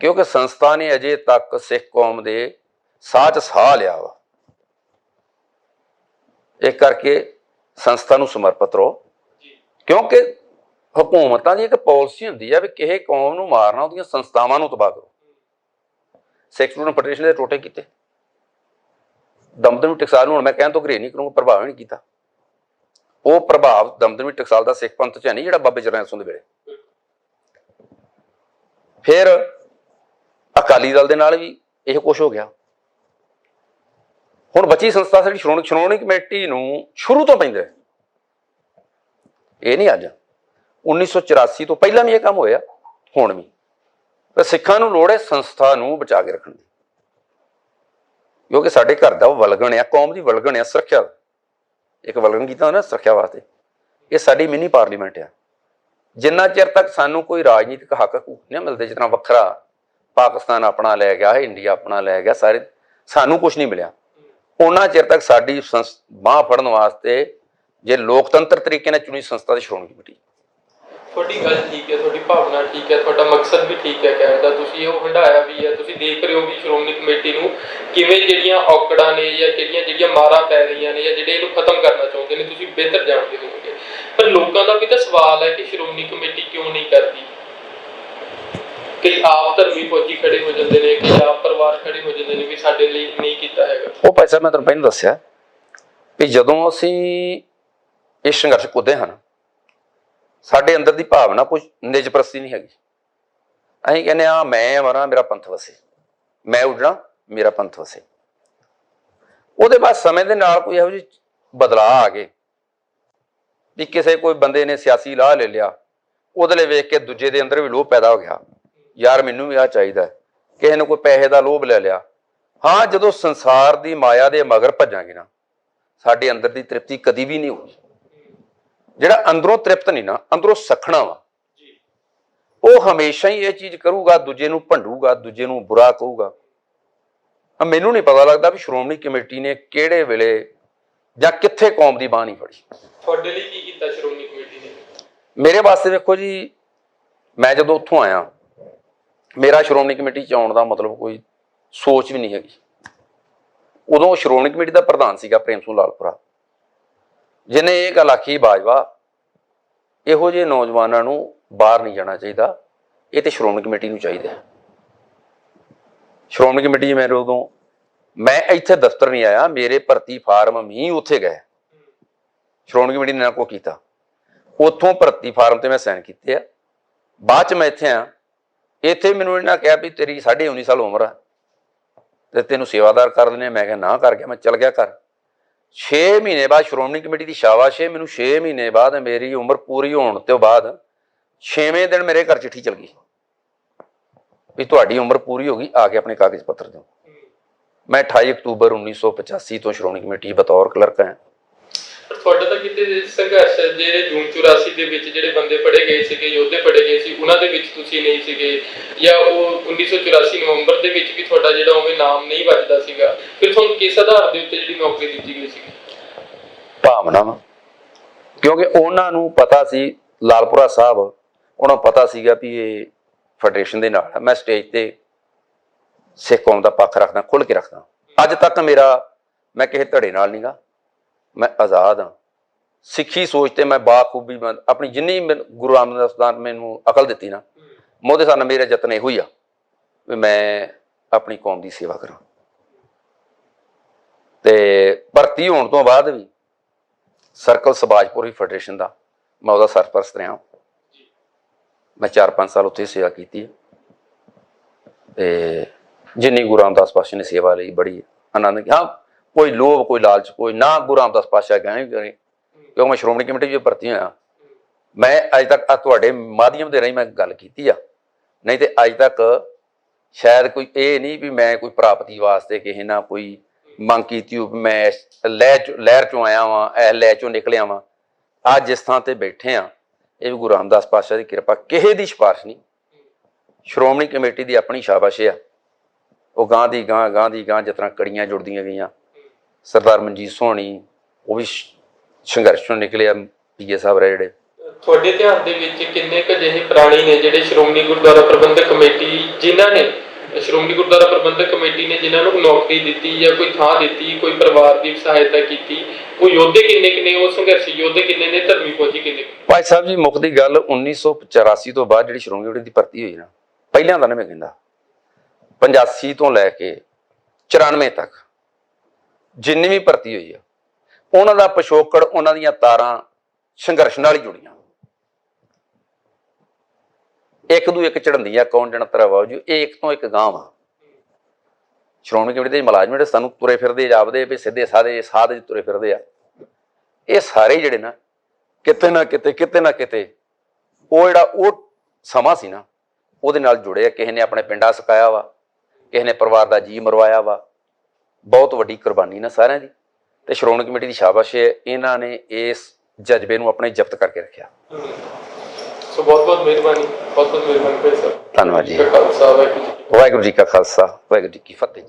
ਕਿਉਂਕਿ ਸੰਸਥਾ ਨੇ ਅਜੇ ਤੱਕ ਸਿੱਖ ਕੌਮ ਦੇ ਸਾਹ 'ਚ ਸਾਹ ਲਿਆ ਵਾ। ਇਸ ਕਰਕੇ ਸੰਸਥਾ ਨੂੰ ਸਮਰਪਿਤ ਰਹੋ, ਕਿਉਂਕਿ ਹਕੂਮਤਾਂ ਦੀ ਇੱਕ ਪਾਲਿਸੀ ਹੁੰਦੀ ਹੈ ਵੀ ਕਿਸੇ ਕੌਮ ਨੂੰ ਮਾਰਨਾ, ਉਹਦੀਆਂ ਸੰਸਥਾਵਾਂ ਨੂੰ ਤਬਾਹ ਕਰੋ। ਸਿੱਖ ਸਟੂਡੈਂਟ ਫੈਡਰੇਸ਼ਨ ਦੇ ਟੋਟੇ ਕੀਤੇ, ਦਮਦਮੀ ਟਕਸਾਲ ਨੂੰ ਹੁਣ ਮੈਂ ਕਹਿਣ ਤੋਂ ਘਰੇ ਨਹੀਂ ਕਰੂੰਗਾ, ਪ੍ਰਭਾਵ ਨਹੀਂ ਕੀਤਾ। ਉਹ ਪ੍ਰਭਾਵ ਦਮਦਮੀ ਟਕਸਾਲ ਦਾ ਸਿੱਖ ਪੰਥ 'ਚ ਹੈ ਨਹੀਂ ਜਿਹੜਾ ਬਾਬੇ ਜਰਨੈਲ ਸਿੰਘ ਦੇ ਵੇਲੇ। ਫਿਰ ਅਕਾਲੀ ਦਲ ਦੇ ਨਾਲ ਵੀ ਇਹ ਕੁਛ ਹੋ ਗਿਆ। ਹੁਣ ਬਚੀ ਸੰਸਥਾ ਸਾਡੀ ਸ਼੍ਰੋਮਣੀ ਕਮੇਟੀ ਨੂੰ ਸ਼ੁਰੂ ਤੋਂ ਪੈਂਦਾ, ਇਹ ਨਹੀਂ ਅੱਜ, 1984 ਤੋਂ ਪਹਿਲਾਂ ਵੀ ਇਹ ਕੰਮ ਹੋਇਆ, ਹੁਣ ਵੀ। ਤਾਂ ਸਿੱਖਾਂ ਨੂੰ ਲੋੜ ਹੈ ਸੰਸਥਾ ਨੂੰ ਬਚਾ ਕੇ ਰੱਖਣ ਦੀ, ਕਿਉਂਕਿ ਸਾਡੇ ਘਰ ਦਾ ਉਹ ਵਲਗਣ ਆ, ਕੌਮ ਦੀ ਵਲਗਣ ਆ, ਸੁਰੱਖਿਆ ਇੱਕ ਵਲਗਣ ਕੀਤਾ ਨਾ ਸੁਰੱਖਿਆ ਵਾਸਤੇ। ਇਹ ਸਾਡੀ ਮਿਨੀ ਪਾਰਲੀਮੈਂਟ ਆ। ਜਿੰਨਾ ਚਿਰ ਤੱਕ ਸਾਨੂੰ ਕੋਈ ਰਾਜਨੀਤਿਕ ਹੱਕ ਨਹੀਂ ਮਿਲਦੇ, ਜਿਸ ਤਰ੍ਹਾਂ ਵੱਖਰਾ ਪਾਕਿਸਤਾਨ ਆਪਣਾ ਲੈ ਗਿਆ, ਇੰਡੀਆ ਆਪਣਾ ਲੈ ਗਿਆ, ਸਾਰੇ ਸਾਨੂੰ ਕੁਛ ਨਹੀਂ ਮਿਲਿਆ, ਉਹਨਾਂ ਚਿਰ ਤੱਕ ਸਾਡੀ ਬਾਂਹ ਫੜਨ ਵਾਸਤੇ ਜੇ ਲੋਕਤੰਤਰ ਤਰੀਕੇ ਨਾਲ ਚੁਣੀ ਸੰਸਥਾ ਦੀ ਸ਼੍ਰੋਮਣੀ ਕਮੇਟੀ। ਤੁਹਾਡੀ ਗੱਲ ਠੀਕ ਹੈ, ਤੁਹਾਡੀ ਭਾਵਨਾ ਠੀਕ ਹੈ, ਤੁਹਾਡਾ ਮਕਸਦ ਵੀ ਠੀਕ ਹੈ ਕਹਿਣ ਦਾ, ਤੁਸੀਂ ਉਹ ਹੰਢਾਇਆ ਵੀ ਹੈ। ਤੁਸੀਂ ਦੇਖ ਰਹੇ ਹੋ ਵੀ ਸ਼੍ਰੋਮਣੀ ਕਮੇਟੀ ਨੂੰ ਕਿਵੇਂ ਜਿਹੜੀਆਂ ਔਕੜਾਂ ਨੇ ਜਾਂ ਜਿਹੜੀਆਂ ਮਾਰਾਂ ਪੈ ਰਹੀਆਂ ਨੇ ਜਾਂ ਜਿਹੜੇ ਇਹਨੂੰ ਖਤਮ ਕਰਨਾ ਚਾਹੁੰਦੇ ਨੇ, ਤੁਸੀਂ ਬਿਹਤਰ ਜਾਣਦੇ ਹੋਵੋਗੇ। ਪਰ ਲੋਕਾਂ ਦਾ ਵੀ ਤਾਂ ਸਵਾਲ ਹੈ ਕਿ ਸ਼੍ਰੋਮਣੀ ਕਮੇਟੀ ਕਿਉਂ ਨਹੀਂ ਕਰਦੀ। ਕਈ ਆਪ ਧਰਮੀ ਫੌਜੀ ਖੜੇ ਹੋ ਜਾਂਦੇ ਨੇ, ਕਈ ਆਪ ਪਰਿਵਾਰ ਖੜੇ ਹੋ ਜਾਂਦੇ ਨੇ ਵੀ ਸਾਡੇ ਲਈ ਨਹੀਂ ਕੀਤਾ ਹੈਗਾ। ਉਹ ਭਾਈ ਸਾਹਿਬ, ਮੈਂ ਤੁਹਾਨੂੰ ਪਹਿਲਾਂ ਦੱਸਿਆ ਵੀ ਜਦੋਂ ਅਸੀਂ ਇਹ ਸੰਘਰਸ਼ ਕੁੱਦੇ ਹਨ, ਸਾਡੇ ਅੰਦਰ ਦੀ ਭਾਵਨਾ ਕੁਝ ਨਿਜ ਪ੍ਰਸਤੀ ਨਹੀਂ ਹੈਗੀ। ਅਸੀਂ ਕਹਿੰਦੇ ਹਾਂ ਮੈਂ ਮਰਾਂ ਮੇਰਾ ਪੰਥ ਵਸੇ, ਮੈਂ ਉੱਡਣਾ ਮੇਰਾ ਪੰਥ ਵਸੇ। ਉਹਦੇ ਬਾਅਦ ਸਮੇਂ ਦੇ ਨਾਲ ਕੋਈ ਇਹੋ ਜਿਹੀ ਬਦਲਾਅ ਆ ਗਏ ਵੀ ਕਿਸੇ ਕੋਈ ਬੰਦੇ ਨੇ ਸਿਆਸੀ ਲਾਹ ਲੈ ਲਿਆ, ਉਹਦੇ ਲਈ ਵੇਖ ਕੇ ਦੂਜੇ ਦੇ ਅੰਦਰ ਵੀ ਲੋਭ ਪੈਦਾ ਹੋ ਗਿਆ, ਯਾਰ ਮੈਨੂੰ ਵੀ ਆਹ ਚਾਹੀਦਾ। ਕਿਸੇ ਨੇ ਕੋਈ ਪੈਸੇ ਦਾ ਲੋਭ ਲੈ ਲਿਆ। ਹਾਂ, ਜਦੋਂ ਸੰਸਾਰ ਦੀ ਮਾਇਆ ਦੇ ਮਗਰ ਭੱਜਾਂਗੇ ਨਾ, ਸਾਡੇ ਅੰਦਰ ਦੀ ਤ੍ਰਿਪਤੀ ਕਦੀ ਵੀ ਨਹੀਂ ਹੋਊਗੀ। ਜਿਹੜਾ ਅੰਦਰੋਂ ਤ੍ਰਿਪਤ ਨਹੀਂ ਨਾ, ਅੰਦਰੋਂ ਸਖਣਾ ਵਾ, ਉਹ ਹਮੇਸ਼ਾ ਹੀ ਇਹ ਚੀਜ਼ ਕਰੂਗਾ, ਦੂਜੇ ਨੂੰ ਭੰਡੂਗਾ, ਦੂਜੇ ਨੂੰ ਬੁਰਾ ਕਹੂਗਾ। ਮੈਨੂੰ ਨਹੀਂ ਪਤਾ ਲੱਗਦਾ ਵੀ ਸ਼੍ਰੋਮਣੀ ਕਮੇਟੀ ਨੇ ਕਿਹੜੇ ਵੇਲੇ ਜਾਂ ਕਿੱਥੇ ਕੌਮ ਦੀ ਬਾਂਹ ਨਹੀਂ ਫੜੀ। ਤੁਹਾਡੇ ਲਈ ਕੀ ਕੀਤਾ ਸ਼੍ਰੋਮਣੀ ਕਮੇਟੀ ਨੇ? ਮੇਰੇ ਵਾਸਤੇ ਵੇਖੋ ਜੀ, ਮੈਂ ਜਦੋਂ ਉੱਥੋਂ ਆਇਆ, ਮੇਰਾ ਸ਼੍ਰੋਮਣੀ ਕਮੇਟੀ 'ਚ ਆਉਣ ਦਾ ਮਤਲਬ ਕੋਈ ਸੋਚ ਵੀ ਨਹੀਂ ਹੈਗੀ। ਉਦੋਂ ਸ਼੍ਰੋਮਣੀ ਕਮੇਟੀ ਦਾ ਪ੍ਰਧਾਨ ਸੀਗਾ ਪ੍ਰੇਮ ਸਿੰਘ ਲਾਲਪੁਰਾ, ਜਿਹਨੇ ਇਹ ਗੱਲ ਆਖੀ, ਬਾਜਵਾ ਇਹੋ ਜਿਹੇ ਨੌਜਵਾਨਾਂ ਨੂੰ ਬਾਹਰ ਨਹੀਂ ਜਾਣਾ ਚਾਹੀਦਾ, ਇਹ ਤੇ ਸ਼੍ਰੋਮਣੀ ਕਮੇਟੀ ਨੂੰ ਚਾਹੀਦਾ। ਸ਼੍ਰੋਮਣੀ ਕਮੇਟੀ ਮੇਰੇ ਉਦੋਂ, ਮੈਂ ਇੱਥੇ ਦਫ਼ਤਰ ਨਹੀਂ ਆਇਆ, ਮੇਰੇ ਭਰਤੀ ਫਾਰਮ ਵੀ ਉੱਥੇ ਗਏ, ਸ਼੍ਰੋਮਣੀ ਕਮੇਟੀ ਨੇ ਨਾ ਕੋ ਕੀਤਾ। ਉੱਥੋਂ ਭਰਤੀ ਫਾਰਮ ਤੇ ਮੈਂ ਸਾਈਨ ਕੀਤੇ ਆ। ਬਾਅਦ 'ਚ ਮੈਂ ਇੱਥੇ ਆ, ਇੱਥੇ ਮੈਨੂੰ ਇਹਨਾਂ ਕਿਹਾ ਵੀ ਤੇਰੀ 19.5 ਸਾਲ ਉਮਰ ਆ ਤੇ ਤੈਨੂੰ ਸੇਵਾਦਾਰ ਕਰ ਦਿੰਦੇ। ਮੈਂ ਕਿਹਾ ਨਾ, ਕਰ ਗਿਆ, ਮੈਂ ਚੱਲ ਗਿਆ ਘਰ। 6 ਮਹੀਨੇ ਬਾਅਦ ਸ਼੍ਰੋਮਣੀ ਕਮੇਟੀ ਦੀ ਸ਼ਾਬਾਸ਼, ਮੈਨੂੰ 6 ਮਹੀਨੇ ਬਾਅਦ ਮੇਰੀ ਉਮਰ ਪੂਰੀ ਹੋਣ ਤੋਂ ਬਾਅਦ 6ਵੇਂ ਦਿਨ ਮੇਰੇ ਘਰ ਚਿੱਠੀ ਚਲ ਗਈ ਵੀ ਤੁਹਾਡੀ ਉਮਰ ਪੂਰੀ ਹੋ ਗਈ, ਆ ਕੇ ਆਪਣੇ ਕਾਗਜ਼ ਪੱਤਰ ਦਿਓ। ਮੈਂ 28 ਅਕਤੂਬਰ 1985 ਤੋਂ ਸ਼੍ਰੋਮਣੀ ਕਮੇਟੀ ਬਤੌਰ ਕਲਰਕ ਹਾਂ। ਤੁਹਾਡਾ ਤਾਂ ਕਿਤੇ ਸੰਘਰਸ਼, ਜਿਹੜੇ ਜੂਨ 84 ਦੇ ਵਿੱਚ ਜਿਹੜੇ ਬੰਦੇ ਫੜੇ ਗਏ ਸੀਗੇ, ਯੋਧੇ ਫੜੇ ਗਏ ਸੀ, ਉਹਨਾਂ ਦੇ ਵਿੱਚ ਤੁਸੀਂ ਨਹੀਂ ਸੀਗੇ, ਜਾਂ ਉਹ 1984 ਨਵੰਬਰ ਦੇ ਵਿੱਚ ਵੀ ਤੁਹਾਡਾ ਜਿਹੜਾ ਉਵੇਂ ਨਾਮ ਨਹੀਂ ਵੱਜਦਾ ਸੀਗਾ, ਫਿਰ ਤੁਹਾਨੂੰ ਕਿਸ ਆਧਾਰ ਦੇ ਉੱਤੇ ਜਿਹੜੀ ਨੌਕਰੀ ਦਿੱਤੀ ਗਈ ਸੀ? ਭਾਵਨਾਵਾਂ, ਕਿਉਂਕਿ ਉਹਨਾਂ ਨੂੰ ਪਤਾ ਸੀ, ਲਾਲਪੁਰਾ ਸਾਹਿਬ, ਉਹਨਾਂ ਨੂੰ ਪਤਾ ਸੀਗਾ ਵੀ ਇਹ ਫੈਡਰੇਸ਼ਨ ਦੇ ਨਾਲ। ਮੈਂ ਸਟੇਜ ਤੇ ਸਿੱਖ ਕੌਮ ਦਾ ਪੱਖ ਰੱਖਦਾ, ਖੁੱਲ੍ਹ ਕੇ ਰੱਖਦਾ। ਅੱਜ ਤੱਕ ਮੈਂ ਕਿਸੇ ਧੜੇ ਨਾਲ ਨਹੀਂ ਗਾ, ਮੈਂ ਆਜ਼ਾਦ ਹਾਂ। ਸਿੱਖੀ ਸੋਚ ਤੇ ਮੈਂ ਬਾਖੂਬੀ, ਆਪਣੀ ਜਿੰਨੀ ਗੁਰੂ ਰਾਮਦਾਸ ਨੇ ਮੈਨੂੰ ਅਕਲ ਦਿੱਤੀ ਨਾ, ਉਹਦੇ ਸਾਹਮਣੇ ਮੇਰਾ ਯਤਨ ਇਹੋ ਹੀ ਆ ਵੀ ਮੈਂ ਆਪਣੀ ਕੌਮ ਦੀ ਸੇਵਾ ਕਰਾਂ। ਤੇ ਭਰਤੀ ਹੋਣ ਤੋਂ ਬਾਅਦ ਵੀ ਸਰਕਲ ਸਬਾਜਪੁਰੀ ਫੈਡਰੇਸ਼ਨ ਦਾ ਮੈਂ ਉਹਦਾ ਸਰਪ੍ਰਸਤ ਰਿਹਾ। ਮੈਂ 4-5 ਸਾਲ ਉੱਥੇ ਸੇਵਾ ਕੀਤੀ ਤੇ ਜਿੰਨੀ ਗੁਰੂ ਰਾਮਦਾਸ ਪਾਤਸ਼ਾਹ ਨੇ ਸੇਵਾ ਲਈ ਬੜੀ ਆਨੰਦ। ਹਾਂ, ਕੋਈ ਲੋਭ, ਕੋਈ ਲਾਲਚ, ਕੋਈ ਨਾ, ਗੁਰੂ ਰਾਮਦਾਸ ਪਾਤਸ਼ਾਹ ਗਏ ਕਰੇ, ਕਿਉਂਕਿ ਮੈਂ ਸ਼੍ਰੋਮਣੀ ਕਮੇਟੀ ਵਿੱਚ ਭਰਤੀ ਹੋਇਆ। ਮੈਂ ਅੱਜ ਤੱਕ ਤੁਹਾਡੇ ਮਾਧਿਅਮ ਦੇ ਰਾਹੀਂ ਮੈਂ ਗੱਲ ਕੀਤੀ ਆ, ਨਹੀਂ ਤੇ ਅੱਜ ਤੱਕ ਸ਼ਾਇਦ ਕੋਈ ਇਹ ਨਹੀਂ ਵੀ ਮੈਂ ਕੋਈ ਪ੍ਰਾਪਤੀ ਵਾਸਤੇ ਕਿਸੇ ਨਾਲ ਕੋਈ ਮੰਗ ਕੀਤੀ ਹੋ। ਮੈਂ ਲਹਿਰ ਚੋਂ ਆਇਆ ਵਾਂ, ਇਹ ਲਹਿਰ ਚੋਂ ਨਿਕਲਿਆ ਵਾਂ। ਅੱਜ ਜਿਸ ਥਾਂ ਤੇ ਬੈਠੇ ਆ, ਇਹ ਵੀ ਗੁਰੂ ਰਾਮਦਾਸ ਪਾਤਸ਼ਾਹ ਦੀ ਕਿਰਪਾ, ਕਿਸੇ ਦੀ ਸਿਫਾਰਿਸ਼ ਨਹੀਂ, ਸ਼੍ਰੋਮਣੀ ਕਮੇਟੀ ਦੀ ਆਪਣੀ ਸ਼ਾਬਾਸ਼ ਆ। ਉਹ ਗਾਂ ਦੀ ਗਾਂ ਜਿਸ ਤਰ੍ਹਾਂ ਕੜੀਆਂ ਜੁੜਦੀਆਂ ਗਈਆਂ। ਸਰਦਾਰ ਮਨਜੀਤ ਸੋਹਣੀ, ਉਹ ਵੀ ਸੰਘਰਸ਼ ਚੋਂ ਨਿਕਲੇ ਆ ਪੀਏ ਸਾਹਿਬ ਰਹੇ ਜਿਹੜੇ। ਤੁਹਾਡੇ ਧਿਆਨ ਦੇ ਵਿੱਚ ਕਿੰਨੇ ਕੁ ਅਜਿਹੇ ਪ੍ਰਾਣੀ ਨੇ ਜਿਹੜੇ ਸ਼੍ਰੋਮਣੀ ਗੁਰਦੁਆਰਾ ਪ੍ਰਬੰਧਕ ਕਮੇਟੀ ਜਿਨ੍ਹਾਂ ਨੇ ਜਿਨ੍ਹਾਂ ਨੂੰ ਨੌਕਰੀ ਦਿੱਤੀ ਜਾਂ ਕੋਈ ਥਾਂ ਦਿੱਤੀ, ਕੋਈ ਪਰਿਵਾਰ ਦੀ ਸਹਾਇਤਾ ਕੀਤੀ, ਉਹ ਯੋਧੇ ਕਿੰਨੇ ਉਹ ਸੰਘਰਸ਼ੀ ਯੋਧੇ ਕਿੰਨੇ ਨੇ, ਧਰਮੀ ਫੌਜੀ ਕਿੰਨੇ? ਭਾਈ ਸਾਹਿਬ ਜੀ ਮੁੱਕਦੀ ਗੱਲ 1984 ਤੋਂ ਬਾਅਦ ਜਿਹੜੀ ਸ਼੍ਰੋਮਣੀ ਕਮੇਟੀ ਦੀ ਭਰਤੀ ਹੋਈ ਨਾ, ਪਹਿਲਾਂ ਤਾਂ ਨਾ ਮੈਂ ਕਹਿੰਦਾ 85 ਤੋਂ ਲੈ ਕੇ 94 ਤੱਕ ਜਿੰਨੀ ਵੀ ਭਰਤੀ ਹੋਈ ਆ, ਉਹਨਾਂ ਦਾ ਪਿਛੋਕੜ, ਉਹਨਾਂ ਦੀਆਂ ਤਾਰਾਂ ਸੰਘਰਸ਼ ਨਾਲ ਹੀ ਜੁੜੀਆਂ। ਇੱਕ ਦੂ ਇੱਕ ਚੜ੍ਹੰਦੀਆਂ ਕੌਣ ਜਣਾ ਤਰਾਵਾ ਜੀ, ਇਹ ਇੱਕ ਤੋਂ ਇੱਕ ਗਾਂਹ ਵਾ। ਸ਼੍ਰੋਮਣੀ ਕਮੇਟੀ ਦੇ ਮੁਲਾਜ਼ਮ ਜਿਹੜੇ ਸਾਨੂੰ ਤੁਰੇ ਫਿਰਦੇ ਜਾਪਦੇ ਵੀ ਸਿੱਧੇ ਸਾਦੇ ਸਾਧ ਤੁਰੇ ਫਿਰਦੇ ਆ, ਇਹ ਸਾਰੇ ਜਿਹੜੇ ਨਾ ਕਿਤੇ ਨਾ ਕਿਤੇ ਉਹ ਜਿਹੜਾ ਉਹ ਸਮਾਂ ਸੀ ਨਾ ਉਹਦੇ ਨਾਲ ਜੁੜੇ ਆ। ਕਿਸੇ ਨੇ ਆਪਣੇ ਪਿੰਡਾਂ ਸਿਕਾਇਆ ਵਾ, ਕਿਸੇ ਨੇ ਪਰਿਵਾਰ ਦਾ ਜੀ ਮਰਵਾਇਆ ਵਾ। ਬਹੁਤ ਵੱਡੀ ਕੁਰਬਾਨੀ ਨਾ ਸਾਰਿਆਂ ਦੀ, ਤੇ ਸ਼੍ਰੋਮਣੀ ਕਮੇਟੀ ਦੀ ਸ਼ਾਬਾਸ਼ ਹੈ, ਇਹਨਾਂ ਨੇ ਇਸ ਜਜ਼ਬੇ ਨੂੰ ਆਪਣੇ ਜ਼ਬਤ ਕਰਕੇ ਰੱਖਿਆ। ਸੋ ਬਹੁਤ ਬਹੁਤ ਮਿਹਰਬਾਨੀ ਭਾਈ ਸਾਹਿਬ। ਧੰਨਵਾਦ ਜੀ। ਖਾਲਸਾ ਵਾਹਿਗੁਰੂ ਜੀ ਕੀ ਫਤਿਹ। ਵਾਹਿਗੁਰੂ ਜੀ ਕਾ ਖਾਲਸਾ ਵਾਹਿਗੁਰੂ ਜੀ ਕੀ ਫਤਿਹ।